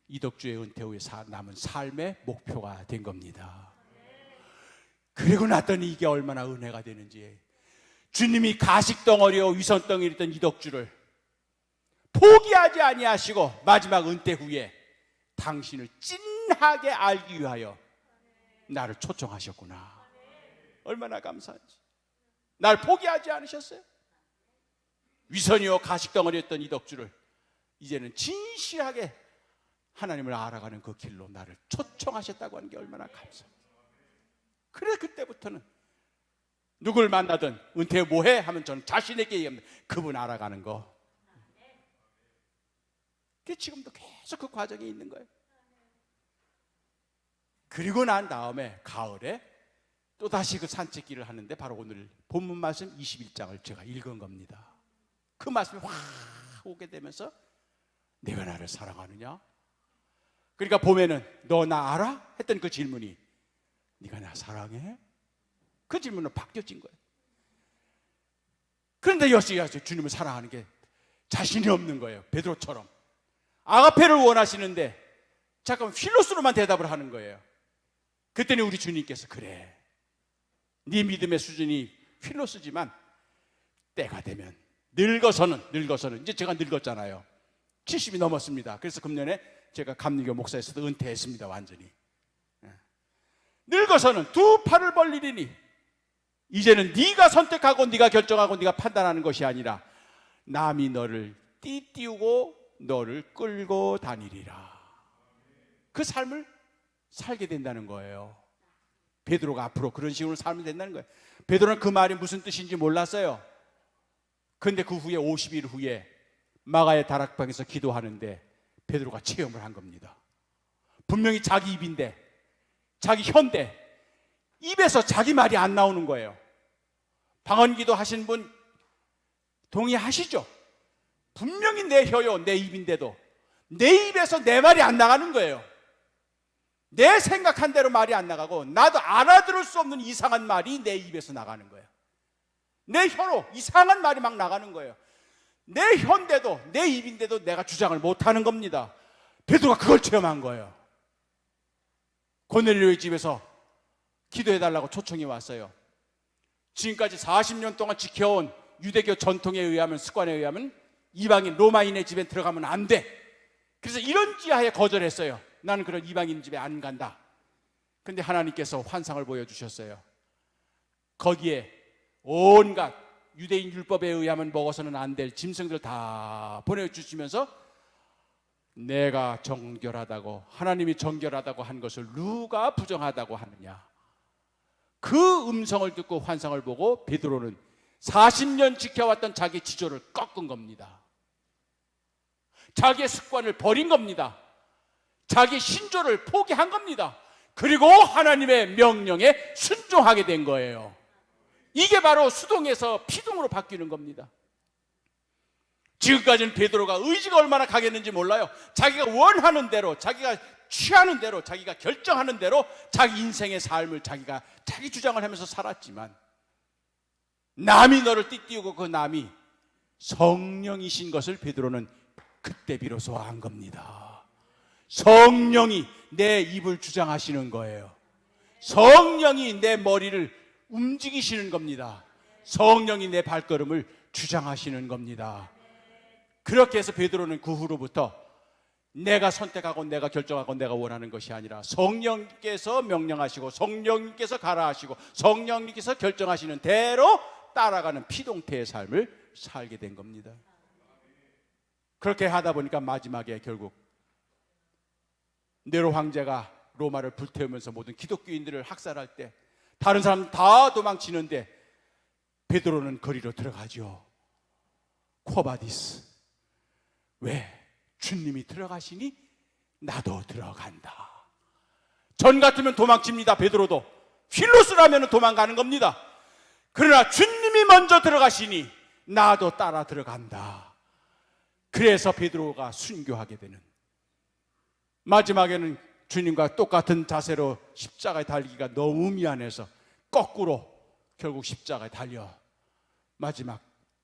이덕주의 은퇴 후에 남은 삶의 목표가 된 겁니다. 그리고 났더니 이게 얼마나 은혜가 되는지, 주님이 가식덩어리와 위선덩어리였던 이덕주를 포기하지 아니하시고 마지막 은퇴 후에 당신을 찐하게 알기 위하여 나를 초청하셨구나. 얼마나 감사한지. 날 포기하지 않으셨어요. 위선이요 가식덩어리였던 이덕주를 이제는 진실하게 하나님을 알아가는 그 길로 나를 초청하셨다고 하는 게 얼마나 감사합니다. 그래 그때부터는 누굴 만나든 은퇴 뭐해? 하면 저는 자신에게 얘기합니다. 그분 알아가는 거. 지금도 계속 그 과정에 있는 거예요. 그리고 난 다음에 가을에 또다시 그 산책길을 하는데 바로 오늘 본문 말씀 21장을 제가 읽은 겁니다. 그 말씀이 확 오게 되면서 내가 나를 사랑하느냐? 그러니까 봄에는 너 나 알아? 했던 그 질문이 네가 나 사랑해? 그 질문은 바뀌어진 거예요. 그런데 역시 주님을 사랑하는 게 자신이 없는 거예요. 베드로처럼 아가페를 원하시는데 잠깐 필로스로만 대답을 하는 거예요. 그때는 우리 주님께서 그래 네 믿음의 수준이 필로스지만 때가 되면 늙어서는 이제 제가 늙었잖아요. 70이 넘었습니다. 그래서 금년에 제가 감리교 목사에서도 은퇴했습니다. 완전히. 늙어서는 두 팔을 벌리리니 이제는 네가 선택하고 네가 결정하고 네가 판단하는 것이 아니라 남이 너를 띠띠우고 너를 끌고 다니리라. 그 삶을 살게 된다는 거예요. 베드로가 앞으로 그런 식으로 살면 된다는 거예요. 베드로는 그 말이 무슨 뜻인지 몰랐어요. 그런데 그 후에 50일 후에 마가의 다락방에서 기도하는데 베드로가 체험을 한 겁니다. 분명히 자기 입인데 자기 혀인데 입에서 자기 말이 안 나오는 거예요. 방언기도 하신 분 동의하시죠? 분명히 내 혀요, 내 입인데도 내 입에서 내 말이 안 나가는 거예요. 내 생각한 대로 말이 안 나가고 나도 알아들을 수 없는 이상한 말이 내 입에서 나가는 거예요. 내 혀로 이상한 말이 막 나가는 거예요. 내 혀인데도 내 입인데도 내가 주장을 못하는 겁니다. 베드로가 그걸 체험한 거예요. 고넬료의 집에서 기도해달라고 초청이 왔어요. 지금까지 40년 동안 지켜온 유대교 전통에 의하면, 습관에 의하면 이방인 로마인의 집에 들어가면 안 돼. 그래서 이런 지하에 거절했어요. 나는 그런 이방인 집에 안 간다. 근데 하나님께서 환상을 보여주셨어요. 거기에 온갖 유대인 율법에 의하면 먹어서는 안 될 짐승들 다 보내주시면서 내가 정결하다고, 하나님이 정결하다고 한 것을 누가 부정하다고 하느냐. 그 음성을 듣고 환상을 보고 베드로는 40년 지켜왔던 자기 지조를 꺾은 겁니다. 자기의 습관을 버린 겁니다. 자기 신조를 포기한 겁니다. 그리고 하나님의 명령에 순종하게 된 거예요. 이게 바로 수동에서 피동으로 바뀌는 겁니다. 지금까지는 베드로가 의지가 얼마나 강했는지 몰라요. 자기가 원하는 대로, 자기가 취하는 대로, 자기가 결정하는 대로 자기 인생의 삶을 자기 주장을 하면서 살았지만 남이 너를 띠띠우고 그 남이 성령이신 것을 베드로는 그때 비로소 안 겁니다. 성령이 내 입을 주장하시는 거예요. 성령이 내 머리를 움직이시는 겁니다. 성령이 내 발걸음을 주장하시는 겁니다. 그렇게 해서 베드로는 그 후로부터 내가 선택하고 내가 결정하고 내가 원하는 것이 아니라 성령께서 명령하시고 성령님께서 가라 하시고 성령님께서 결정하시는 대로 따라가는 피동태의 삶을 살게 된 겁니다. 그렇게 하다 보니까 마지막에 결국 네로 황제가 로마를 불태우면서 모든 기독교인들을 학살할 때 다른 사람 다 도망치는데 베드로는 거리로 들어가죠. 코바디스. 왜? 주님이 들어가시니 나도 들어간다. 전 같으면 도망칩니다. 베드로도. 필로스라면 도망가는 겁니다. 그러나 주님이 먼저 들어가시니 나도 따라 들어간다. 그래서 베드로가 순교하게 되는, 마지막에는 주님과 똑같은 자세로 십자가에 달리기가 너무 미안해서 거꾸로 결국 십자가에 달려 마지막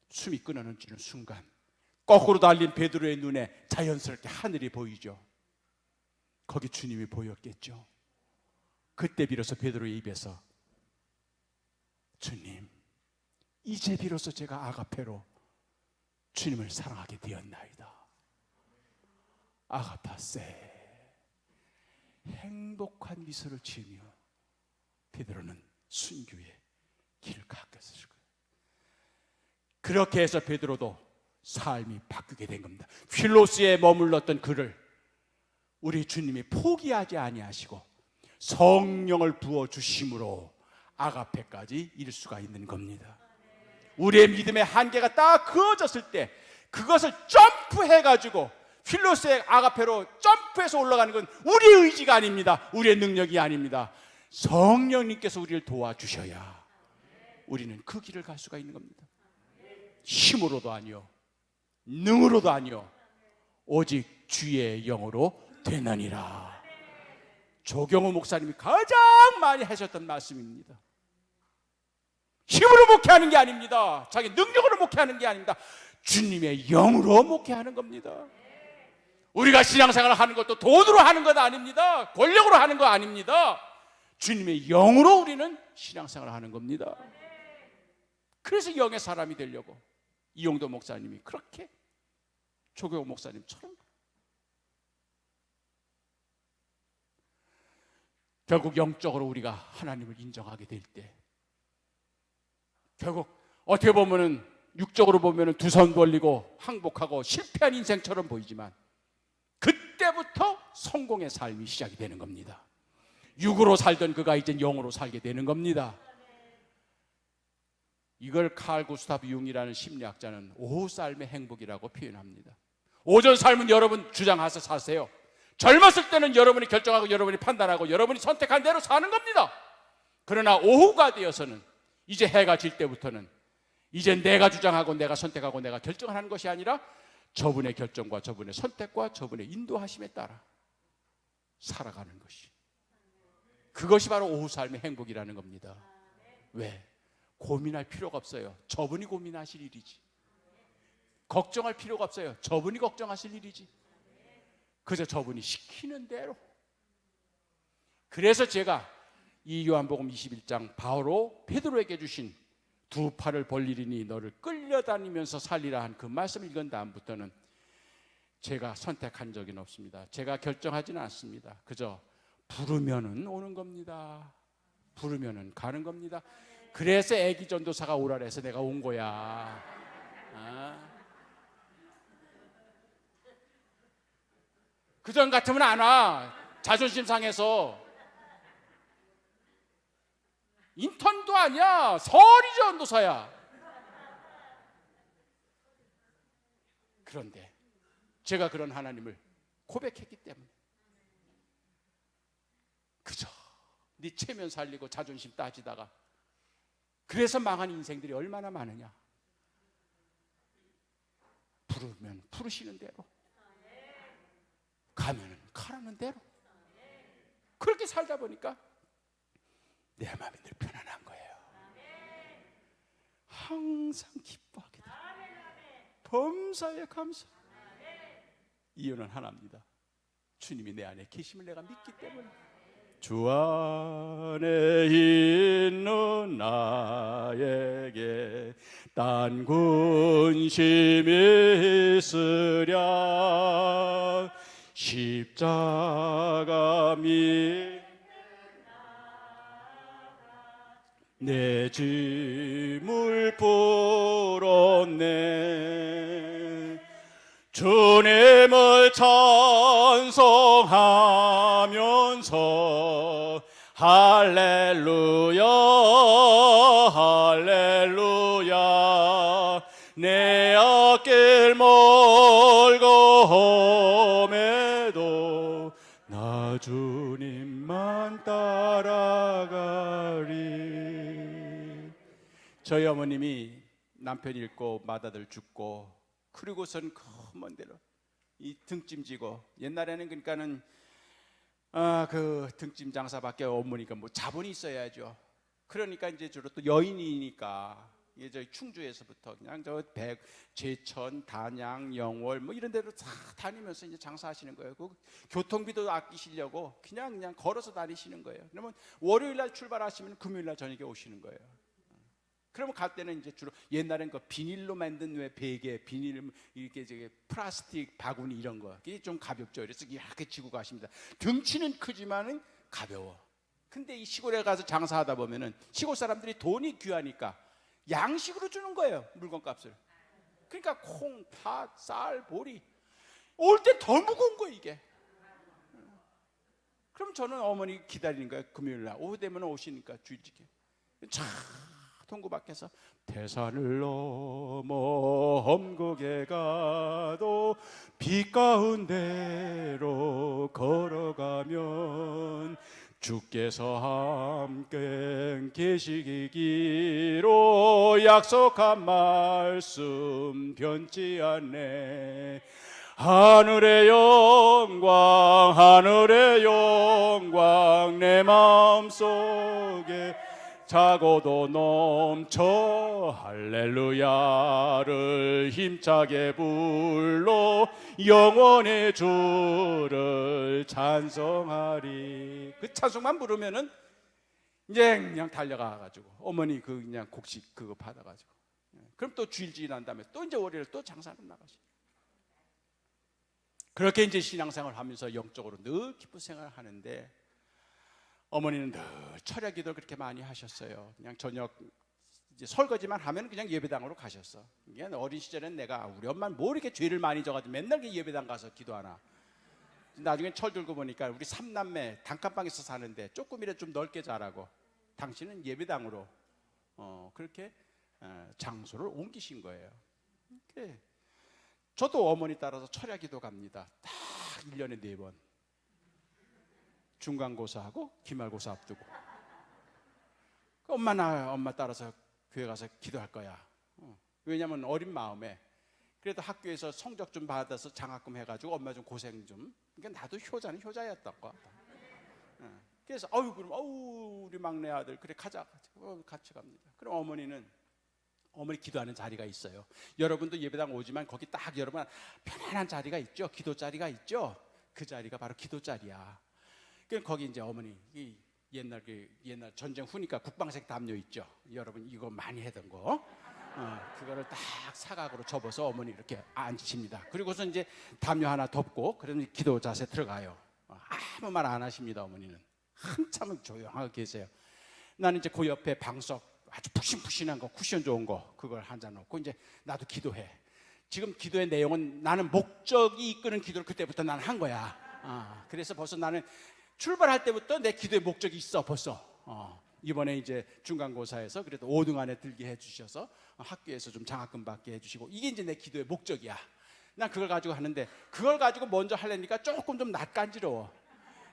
숨이 끊어지는 순간 거꾸로 달린 베드로의 눈에 자연스럽게 하늘이 보이죠. 거기 주님이 보였겠죠. 그때 비로소 베드로의 입에서 주님, 이제 비로소 제가 아가페로 주님을 사랑하게 되었나이다. 아가파세 행복한 미소를 지으며 베드로는 순교의 길을 깎았을 거예요. 그렇게 해서 베드로도 삶이 바뀌게 된 겁니다. 필로스에 머물렀던 그를 우리 주님이 포기하지 아니하시고 성령을 부어 주심으로 아가페까지 이룰 수가 있는 겁니다. 우리의 믿음의 한계가 딱 그어졌을 때 그것을 점프해 가지고 필로스의 아가페로 점프해서 올라가는 건 우리의 의지가 아닙니다. 우리의 능력이 아닙니다. 성령님께서 우리를 도와주셔야 우리는 그 길을 갈 수가 있는 겁니다. 힘으로도 아니요 능으로도 아니요 오직 주의 영으로 되느니라. 조경호 목사님이 가장 많이 하셨던 말씀입니다. 힘으로 목회하는 게 아닙니다. 자기 능력으로 목회하는 게 아닙니다. 주님의 영으로 목회하는 겁니다. 우리가 신앙생활을 하는 것도 돈으로 하는 것 아닙니다. 권력으로 하는 거 아닙니다. 주님의 영으로 우리는 신앙생활을 하는 겁니다. 그래서 영의 사람이 되려고 이용도 목사님이 그렇게 조경호 목사님처럼 결국 영적으로 우리가 하나님을 인정하게 될 때 결국 어떻게 보면은 육적으로 보면은 두 손 벌리고 항복하고 실패한 인생처럼 보이지만 그때부터 성공의 삶이 시작이 되는 겁니다. 육으로 살던 그가 이제 영으로 살게 되는 겁니다. 이걸 칼 구스타프 융이라는 심리학자는 오후 삶의 행복이라고 표현합니다. 오전 삶은 여러분 주장해서 사세요. 젊었을 때는 여러분이 결정하고 여러분이 판단하고 여러분이 선택한 대로 사는 겁니다. 그러나 오후가 되어서는 이제 해가 질 때부터는 이제 내가 주장하고 내가 선택하고 내가 결정하는 것이 아니라 저분의 결정과 저분의 선택과 저분의 인도하심에 따라 살아가는 것이, 그것이 바로 오후 삶의 행복이라는 겁니다. 왜? 고민할 필요가 없어요. 저분이 고민하실 일이지. 걱정할 필요가 없어요. 저분이 걱정하실 일이지. 그저 저분이 시키는 대로. 그래서 제가 이 요한복음 21장 바로 베드로에게 주신 두 팔을 벌리리니 너를 끌려다니면서 살리라 한 그 말씀을 읽은 다음부터는 제가 선택한 적은 없습니다. 제가 결정하지는 않습니다. 그저 부르면은 오는 겁니다. 부르면은 가는 겁니다. 그래서 애기 전도사가 오라 해서 내가 온 거야. 그전 같으면 안 와. 자존심 상해서. 인턴도 아니야. 서리 전도사야. 그런데 제가 그런 하나님을 고백했기 때문에 그저 네 체면 살리고 자존심 따지다가 그래서 망한 인생들이 얼마나 많으냐. 부르면 부르시는 대로, 가면은 가라는 대로 그렇게 살다 보니까 내 마음이 늘 편안한 거예요. 항상 기뻐하게 돼요. 범사에 감사. 이유는 하나입니다. 주님이 내 안에 계심을 내가 믿기 때문에. 주 안에 있는 나에게 딴 근심이 있으랴 십자가 내 짐을 풀었네. 주님을 찬송하면서 할렐루야 할렐루야 내 앞길 멀고 험해도 나 주님만 따라가리. 저희 어머님이 남편 잃고 맏아들 죽고 그리고선 먼 데로 이 등짐 지고, 옛날에는 그러니까는 그 등짐 장사밖에 없으니까 뭐 자본이 있어야죠. 그러니까 이제 주로 또 여인이니까 이게 저희 충주에서부터 그냥 저 제천, 단양, 영월 뭐 이런 데로 다 다니면서 이제 장사하시는 거예요. 그 교통비도 아끼시려고 그냥 걸어서 다니시는 거예요. 그러면 월요일 날 출발하시면 금요일 날 저녁에 오시는 거예요. 그러면 갈 때는 이제 주로 옛날엔 그 비닐로 만든 왜 베개, 비닐 이렇게 저기 플라스틱 바구니 이런 거, 이게 좀 가볍죠. 그래서 이렇게 지고 가십니다. 등치는 크지만은 가벼워. 근데 이 시골에 가서 장사하다 보면은 시골 사람들이 돈이 귀하니까 양식으로 주는 거예요, 물건값을. 그러니까 콩, 팥, 쌀, 보리 올 때 더 무거운 거 이게. 그럼 저는 어머니 기다리는 거예요. 금요일 날 오후 되면 오시니까 주일치기 차 통구 밖에서 태산을 넘어 험곡에 가도 빛 가운데로 걸어가면 주께서 함께 계시기로 약속한 말씀 변치 않네. 하늘의 영광 내 마음속에 자고도 넘쳐 할렐루야를 힘차게 불러 영원의 주를 찬송하리. 그 찬송만 부르면은 이제 그냥 달려가가지고 어머니 그 그냥 곡식 그거 받아가지고 그럼 또 주일 지난 다음에 또 이제 월요일 또 장사를 나가시. 그렇게 이제 신앙생활을 하면서 영적으로 늘 기쁜 생활을 하는데 어머니는 늘 철야 기도를 그렇게 많이 하셨어요. 그냥 저녁 이제 설거지만 하면 그냥 예배당으로 가셨어. 그냥 어린 시절엔 내가 우리 엄마는 뭐 이렇게 죄를 많이 져가지고 맨날 예배당 가서 기도하나. 나중에 철 들고 보니까 우리 삼남매 단칸방에서 사는데 조금이라도 좀 넓게 자라고 당신은 예배당으로 그렇게 장소를 옮기신 거예요. 저도 어머니 따라서 철야 기도 갑니다. 딱 1년에 4번. 중간고사하고 기말고사 앞두고 엄마 따라서 교회 가서 기도할 거야. 왜냐면 어린 마음에 그래도 학교에서 성적 좀 받아서 장학금 해가지고 엄마 좀 고생 좀. 그러니까 나도 효자는 효자였던 거. 그래서 그럼 우리 막내 아들 그래 가자 같이 갑니다. 그럼 어머니 기도하는 자리가 있어요. 여러분도 예배당 오지만 거기 딱 여러분 편안한 자리가 있죠. 기도 자리가 있죠. 그 자리가 바로 기도 자리야. 거기 이제 어머니 옛날 전쟁 후니까 국방색 담요 있죠. 여러분 이거 많이 하던 거. 그거를 딱 사각으로 접어서 어머니 이렇게 앉으십니다. 그리고서 이제 담요 하나 덮고 그러면 기도 자세 들어가요. 아무 말 안 하십니다. 어머니는 한참은 조용하게 계세요. 나는 이제 그 옆에 방석 아주 푹신푹신한 거 쿠션 좋은 거 그걸 한 잔 놓고 이제 나도 기도해. 지금 기도의 내용은 나는 목적이 이끄는 기도를 그때부터 나는 한 거야. 그래서 벌써 나는 출발할 때부터 내 기도의 목적이 있어 벌써. 이번에 이제 중간고사에서 그래도 5등 안에 들게 해주셔서 학교에서 좀 장학금 받게 해주시고 이게 이제 내 기도의 목적이야. 난 그걸 가지고 하는데 그걸 가지고 먼저 하려니까 조금 좀 낯간지러워.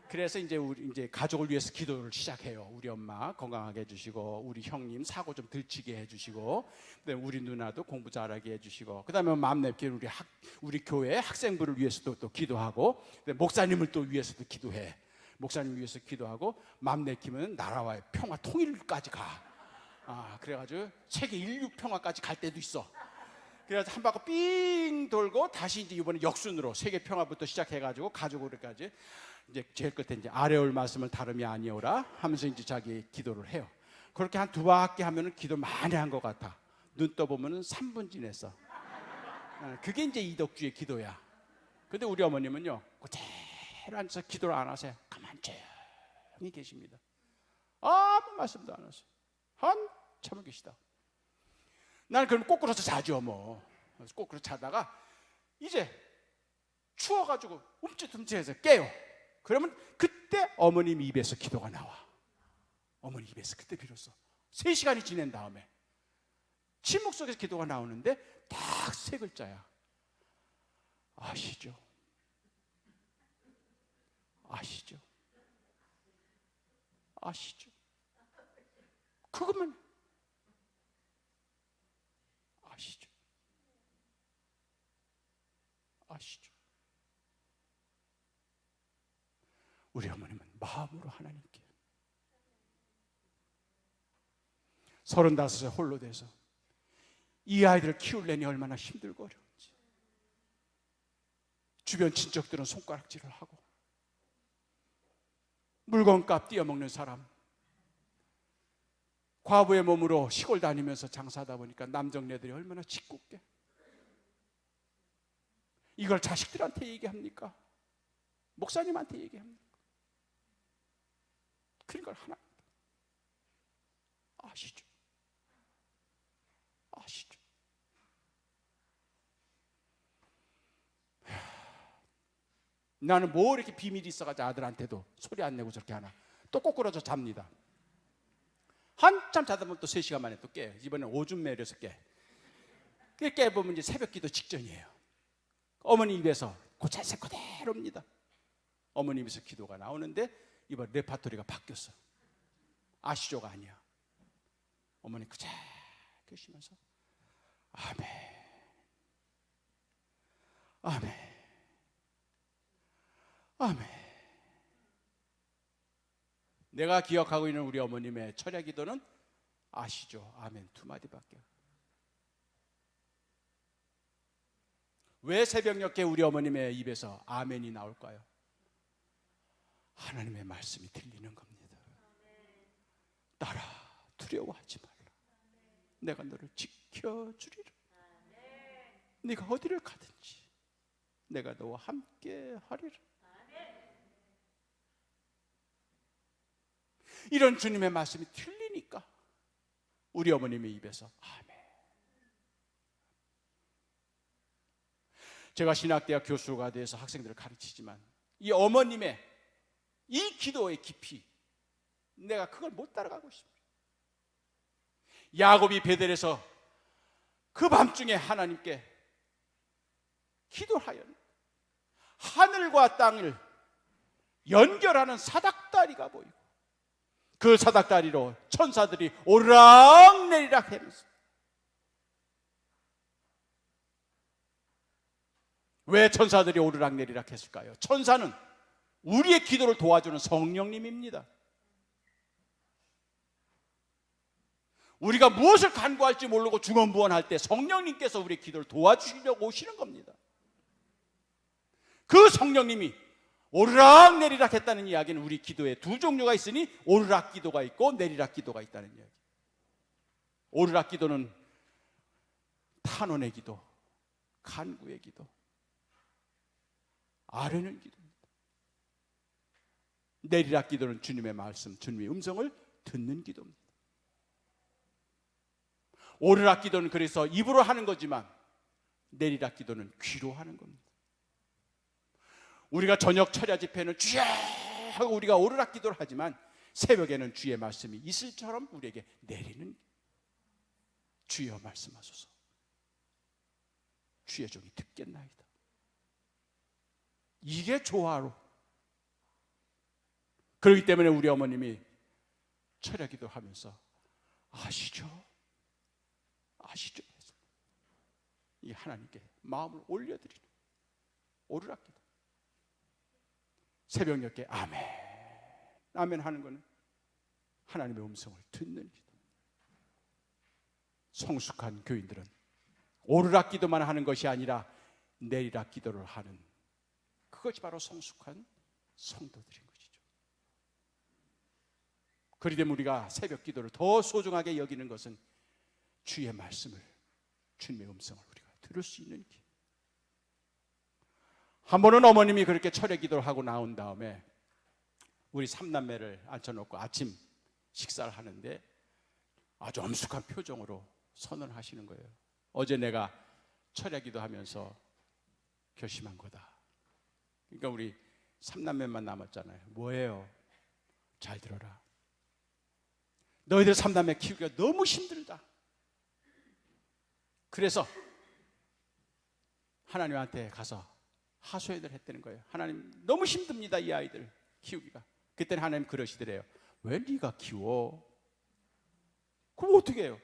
그래서 이제 우리 이제 가족을 위해서 기도를 시작해요. 우리 엄마 건강하게 해주시고 우리 형님 사고 좀 들치게 해주시고 그다음에 우리 누나도 공부 잘하게 해주시고 그다음에 맘내게 우리 교회 학생부를 위해서도 또 기도하고 목사님을 또 위해서도 기도해. 목사님 위해서 기도하고 맘 내키면 나라와의 평화 통일까지 가. 그래가지고 세계 인류 평화까지 갈 때도 있어. 그래서 한 바퀴 삥 돌고 다시 이제 이번에 역순으로 세계 평화부터 시작해가지고 가족으로까지 이제 제일 끝에 이제 아래올 말씀을 다름이 아니오라 하면서 이제 자기 기도를 해요. 그렇게 한 2바퀴 하면은 기도 많이 한 것 같아. 눈 떠보면은 3분 지냈어. 그게 이제 이덕주의 기도야. 근데 우리 어머님은요, 그대로 앉아서 기도를 안 하세요. 가만 조용히 계십니다. 아무 말씀도 안 하세요. 한참을 계시다. 나는 그럼 꼬꾸라서 자죠 뭐. 그래서 꼬꾸라 자다가 이제 추워가지고 움찔움찔해서 깨요. 그러면 그때 어머님 입에서 기도가 나와. 어머니 입에서 그때 비로소 3시간이 지난 다음에 침묵 속에서 기도가 나오는데 딱 3글자야. 아시죠? 아시죠? 아시죠? 그것만 아시죠? 아시죠? 우리 어머님은 마음으로 하나님께 35세 홀로 돼서 이 아이들을 키우려니 얼마나 힘들고 어려운지 주변 친척들은 손가락질을 하고 물건값 띄어먹는 사람 과부의 몸으로 시골 다니면서 장사하다 보니까 남정네들이 얼마나 짓궂게 이걸 자식들한테 얘기합니까? 목사님한테 얘기합니까? 그런 걸 하나 아시죠? 아시죠? 나는 뭐 이렇게 비밀이 있어가지고 아들한테도 소리 안 내고 저렇게 하나. 또 꼬꾸라져 잡니다. 한참 자다 보면 또 3시간 만에 또 깨요. 이번엔 오줌 매려서 깨. 깨보면 이제 새벽 기도 직전이에요. 어머니 입에서 고찰색 그대로입니다. 어머니 입에서 기도가 나오는데 이번 레파토리가 바뀌었어. 아시죠가 아니야. 어머니 그저 계시면서 아멘, 아멘, 아멘. 내가 기억하고 있는 우리 어머님의 철야 기도는 아시죠? 아멘 2마디밖에. 왜 새벽녘에 우리 어머님의 입에서 아멘이 나올까요? 하나님의 말씀이 들리는 겁니다. 따라 두려워하지 말라. 내가 너를 지켜주리라. 네가 어디를 가든지 내가 너와 함께 하리라. 이런 주님의 말씀이 들리니까 우리 어머님의 입에서 아멘. 제가 신학대학 교수가 돼서 학생들을 가르치지만 이 어머님의 이 기도의 깊이 내가 그걸 못 따라가고 있습니다. 야곱이 베델에서 그 밤중에 하나님께 기도하여 하늘과 땅을 연결하는 사닥다리가 보이고 그 사닥다리로 천사들이 오르락내리락 하면서 왜 천사들이 오르락내리락 했을까요? 천사는 우리의 기도를 도와주는 성령님입니다. 우리가 무엇을 간구할지 모르고 중언부언할 때 성령님께서 우리의 기도를 도와주시려고 오시는 겁니다. 그 성령님이 오르락내리락 했다는 이야기는 우리 기도에 2종류가 있으니 오르락 기도가 있고 내리락 기도가 있다는 이야기. 오르락 기도는 탄원의 기도, 간구의 기도, 아뢰는 기도입니다. 내리락 기도는 주님의 말씀, 주님의 음성을 듣는 기도입니다. 오르락 기도는 그래서 입으로 하는 거지만 내리락 기도는 귀로 하는 겁니다. 우리가 저녁 철야 집회는 주여 하고 우리가 오르락 기도를 하지만 새벽에는 주의 말씀이 이슬처럼 우리에게 내리는 주여 말씀하소서. 주의 종이 듣겠나이다. 이게 조화로. 그렇기 때문에 우리 어머님이 철야 기도하면서 아시죠? 아시죠? 이 하나님께 마음을 올려드리는 오르락 기도. 새벽녘에 아멘, 아멘 하는 것은 하나님의 음성을 듣는 기도. 성숙한 교인들은 오르락 기도만 하는 것이 아니라 내리락 기도를 하는 그것이 바로 성숙한 성도들인 것이죠. 그리 되면 우리가 새벽 기도를 더 소중하게 여기는 것은 주의 말씀을, 주님의 음성을 우리가 들을 수 있는 길. 한 번은 어머님이 그렇게 철야 기도를 하고 나온 다음에 우리 3남매를 앉혀놓고 아침 식사를 하는데 아주 엄숙한 표정으로 선언하시는 거예요. 어제 내가 철야 기도하면서 결심한 거다. 그러니까 우리 3남매만 남았잖아요. 뭐예요? 잘 들어라. 너희들 3남매 키우기가 너무 힘들다. 그래서 하나님한테 가서 하소연을 했다는 거예요. 하나님 너무 힘듭니다. 이 아이들 키우기가. 그때는 하나님 그러시더래요. 왜 네가 키워? 그럼 어떻게 해요?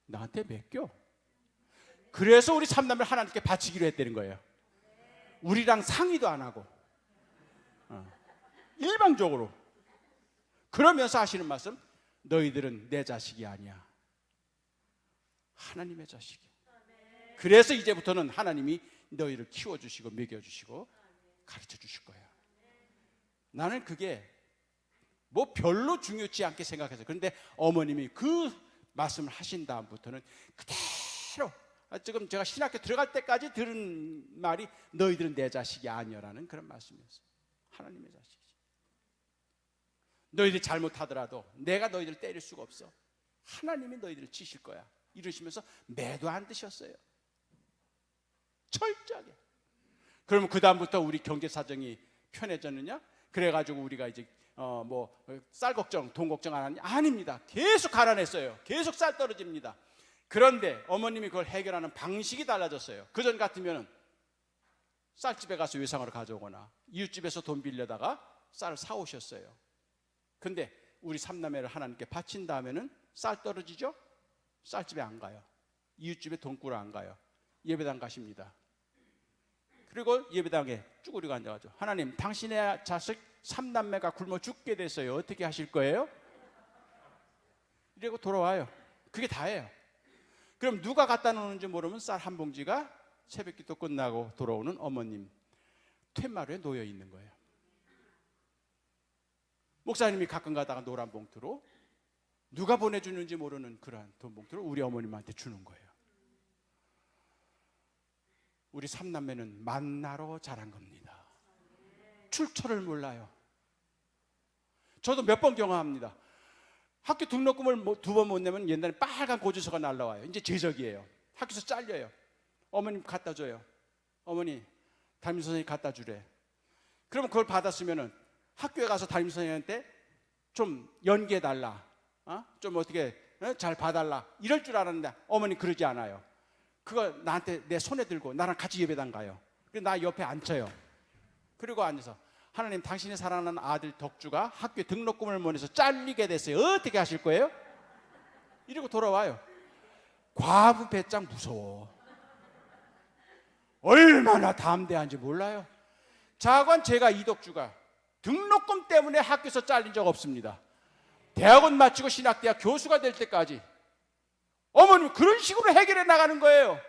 나한테 맡겨. 그래서 우리 3남매를 하나님께 바치기로 했다는 거예요. 우리랑 상의도 안 하고 일방적으로. 그러면서 하시는 말씀, 너희들은 내 자식이 아니야. 하나님의 자식이야. 그래서 이제부터는 하나님이 너희를 키워주시고 먹여주시고 가르쳐주실 거야. 나는 그게 뭐 별로 중요치 않게 생각해서. 그런데 어머님이 그 말씀을 하신 다음부터는 그대로, 지금 제가 신학교 들어갈 때까지 들은 말이 너희들은 내 자식이 아니여라는 그런 말씀이었어요. 하나님의 자식이지. 너희들이 잘못하더라도 내가 너희들을 때릴 수가 없어. 하나님이 너희들을 치실 거야. 이러시면서 매도 안 드셨어요. 철저하게. 그러면 그 다음부터 우리 경제 사정이 편해졌느냐? 그래가지고 우리가 이제 쌀 걱정, 돈 걱정 안 하느냐? 아닙니다. 계속 가난했어요. 계속 쌀 떨어집니다. 그런데 어머님이 그걸 해결하는 방식이 달라졌어요. 그전 같으면 쌀집에 가서 외상으로 가져오거나 이웃집에서 돈 빌려다가 쌀을 사오셨어요. 근데 우리 삼남매를 하나님께 바친 다음에는 쌀 떨어지죠? 쌀집에 안 가요. 이웃집에 돈 꾸러 안 가요. 예배당 가십니다. 그리고 예배당에 쭈그리고 앉아가지고 하나님, 당신의 자식 삼남매가 굶어 죽게 됐어요. 어떻게 하실 거예요? 이러고 돌아와요. 그게 다예요. 그럼 누가 갖다 놓는지 모르면 쌀 한 봉지가 새벽기도 끝나고 돌아오는 어머님 퇴마루에 놓여 있는 거예요. 목사님이 가끔 가다가 노란 봉투로 누가 보내주는지 모르는 그러한 돈 봉투를 우리 어머님한테 주는 거예요. 우리 삼남매는 만나로 자란 겁니다. 출처를 몰라요. 저도 몇 번 경험합니다. 학교 등록금을 2번 못 내면 옛날에 빨간 고지서가 날라와요. 이제 제적이에요. 학교에서 잘려요. 어머님 갖다 줘요. 어머니, 담임선생님이 갖다 주래. 그러면 그걸 받았으면은 학교에 가서 담임선생님한테 좀 연기해달라, 좀 어떻게 잘 봐달라 이럴 줄 알았는데 어머니 그러지 않아요. 그거 나한테 내 손에 들고 나랑 같이 예배당 가요. 그리고 나 옆에 앉혀요. 그리고 앉아서 하나님, 당신이 사랑하는 아들 덕주가 학교 등록금을 못 내서 잘리게 됐어요. 어떻게 하실 거예요? 이러고 돌아와요. 과부 배짱 무서워. 얼마나 담대한지 몰라요. 자관 제가 이덕주가 등록금 때문에 학교에서 잘린 적 없습니다. 대학원 마치고 신학대학 교수가 될 때까지 어머님 그런 식으로 해결해 나가는 거예요.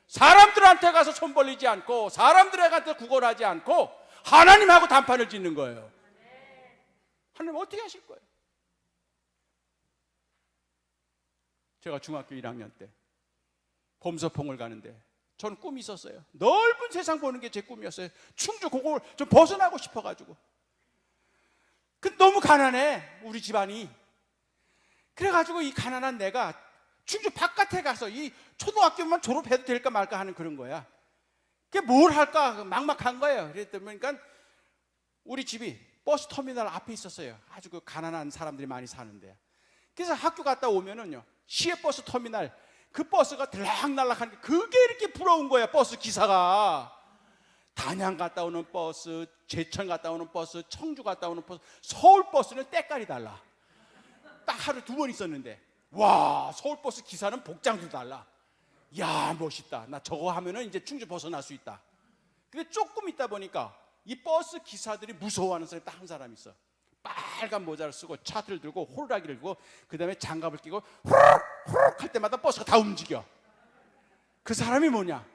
사람들한테 가서 손 벌리지 않고 사람들한테 구걸하지 않고 하나님하고 단판을 짓는 거예요. 하나님 어떻게 하실 거예요? 제가 중학교 1학년 때 범서봉을 가는데 저는 꿈이 있었어요. 넓은 세상 보는 게 제 꿈이었어요. 충주 그걸 좀 벗어나고 싶어가지고. 근데 너무 가난해 우리 집안이. 그래가지고 이 가난한 내가 충주 바깥에 가서 이 초등학교만 졸업해도 될까 말까 하는 그런 거야. 그게 뭘 할까 막막한 거예요. 그랬더니 그러니까 우리 집이 버스 터미널 앞에 있었어요. 아주 그 가난한 사람들이 많이 사는데. 그래서 학교 갔다 오면은요, 시외버스 터미널 그 버스가 들락날락하는 게 그게 이렇게 부러운 거야. 버스 기사가 단양 갔다 오는 버스, 제천 갔다 오는 버스, 청주 갔다 오는 버스, 서울 버스는 때깔이 달라. 딱 하루 2번 있었는데, 와, 서울 버스 기사는 복장도 달라. 야, 멋있다. 나 저거 하면은 이제 충주 벗어날 수 있다. 근데 조금 있다 보니까 이 버스 기사들이 무서워하는 사람이 딱 한 사람 있어. 빨간 모자를 쓰고 차트를 들고 호루라기를 들고 그 다음에 장갑을 끼고 후룩후룩 할 때마다 버스가 다 움직여. 그 사람이 뭐냐?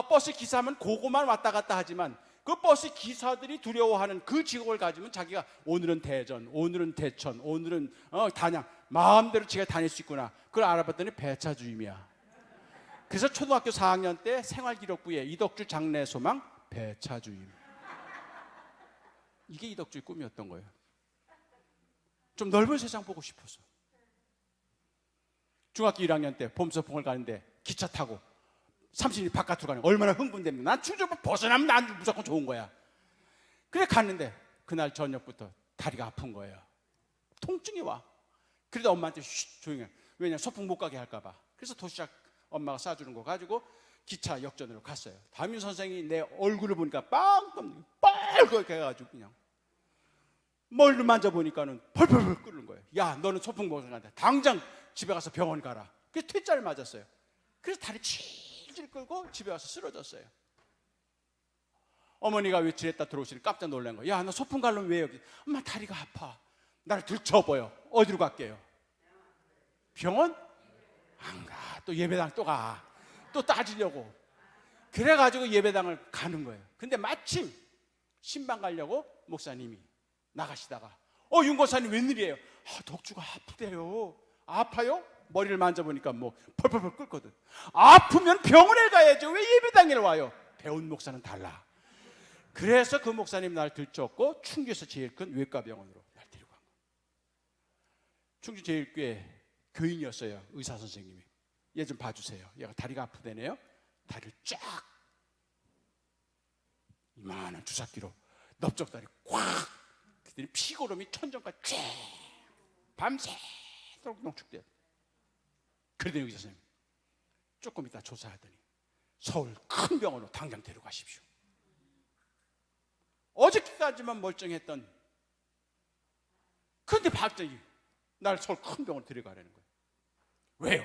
버스 기사면 고거만 왔다 갔다 하지만 그 버스 기사들이 두려워하는 그 직업을 가지면 자기가 오늘은 대전, 오늘은 대천, 오늘은 단양 마음대로 지가 다닐 수 있구나. 그걸 알아봤더니 배차 주임이야. 그래서 초등학교 4학년 때 생활기록부에 이덕주 장래소망 배차 주임. 이게 이덕주의 꿈이었던 거예요. 좀 넓은 세상 보고 싶어서. 중학교 1학년 때 범서봉을 가는데 기차 타고 30리 바깥으로 가는 거 얼마나 흥분됩니까? 난 충주 벗어나면 난 무조건 좋은 거야. 그래 갔는데 그날 저녁부터 다리가 아픈 거예요. 통증이 와. 그래도 엄마한테 조용해. 왜냐면 소풍 못 가게 할까 봐. 그래서 도시락 엄마가 싸주는 거 가지고 기차 역전으로 갔어요. 담임 선생이 내 얼굴을 보니까 빨갛게 해가지고 그냥 멀리 만져보니까는 펄펄펄 끓는 거예요. 야, 너는 소풍 먹으러 간다. 당장 집에 가서 병원 가라. 그래서 퇴짜를 맞았어요. 그래서 다리 칠질 끌고 집에 와서 쓰러졌어요. 어머니가 외출했다 들어오시니 깜짝 놀란 거예요. 야, 너 소풍 가려면 왜 여기? 엄마 다리가 아파. 나를 들쳐보여. 어디로 갈게요? 병원? 안 가. 또 예배당 또 가. 또 따지려고. 그래가지고 예배당을 가는 거예요. 근데 마침 신방 가려고 목사님이 나가시다가 윤 권사님 웬일이에요? 독주가 아프대요. 아파요? 머리를 만져보니까 뭐 펄펄펄 끓거든. 아프면 병원에 가야죠. 왜 예배당에 와요? 배운 목사는 달라. 그래서 그 목사님 날 들쫓고 충주에서 제일 큰 외과병원으로 날 데리고 간 거예요. 충주 제일교회 교인이었어요. 의사 선생님이. 얘 좀 봐주세요. 얘가 다리가 아프다네요. 다리를 쫙 이만한 주사기로 넓적다리 꽉. 그랬더니 피고름이 천정까지 쫙 밤새도록 농축돼요. 그러더니 의사 선생님 조금 이따 조사하더니 서울 큰 병원으로 당장 데려가십시오. 어저께까지만 멀쩡했던, 그런데 갑자기 날 서울 큰 병원으로 데려가라는 거예요. 왜요?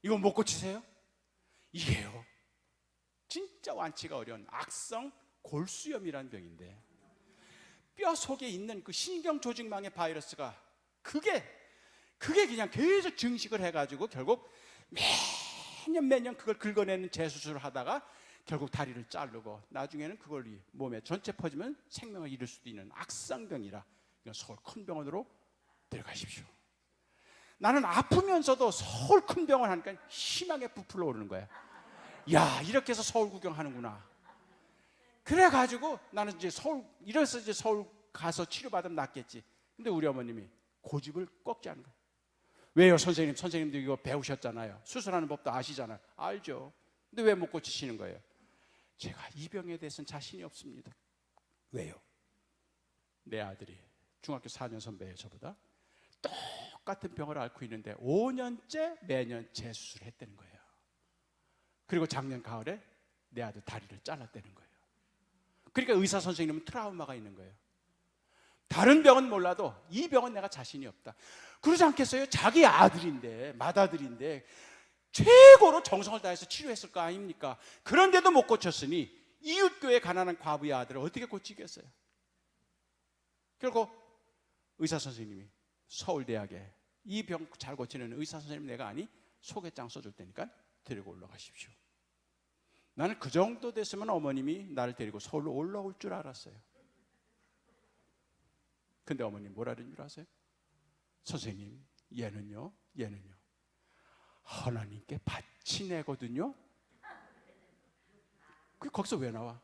이거 못 고치세요? 이게요, 진짜 완치가 어려운 악성 골수염이라는 병인데, 뼈 속에 있는 그 신경 조직망의 바이러스가 그게 그냥 계속 증식을 해가지고 결국 매년 그걸 긁어내는 재수술을 하다가 결국 다리를 자르고 나중에는 그걸 몸에 전체 퍼지면 생명을 잃을 수도 있는 악성병이라 서울 큰 병원으로 데려가십시오. 나는 아프면서도 서울 큰 병원 하니까 심하게 부풀어 오르는 거야. 야, 이렇게 해서 서울 구경하는구나. 그래가지고 나는 이제 이래서 이제 서울 가서 치료받으면 낫겠지. 근데 우리 어머님이 고집을 꺾지 않은 거야. 왜요? 선생님도 이거 배우셨잖아요. 수술하는 법도 아시잖아요. 알죠. 근데 왜 못 고치시는 거예요? 제가 이 병에 대해서는 자신이 없습니다. 왜요? 내 아들이 중학교 4년 선배예요, 저보다. 똑같은 병을 앓고 있는데 5년째 매년 재수술을 했다는 거예요. 그리고 작년 가을에 내 아들 다리를 잘랐다는 거예요. 그러니까 의사 선생님은 트라우마가 있는 거예요. 다른 병은 몰라도 이 병은 내가 자신이 없다. 그러지 않겠어요? 자기 아들인데, 맏아들인데 최고로 정성을 다해서 치료했을 거 아닙니까? 그런데도 못 고쳤으니 이웃교회 가난한 과부의 아들을 어떻게 고치겠어요? 결국 의사 선생님이 서울대학에 이 병 잘 고치는 의사 선생님 내가 아니 소개장 써줄 테니까 데리고 올라가십시오. 나는 그 정도 됐으면 어머님이 나를 데리고 서울로 올라올 줄 알았어요. 근데 어머님 뭐라 그런 줄 아세요? 선생님, 얘는요 하나님께 바치내거든요. 거기서 왜 나와?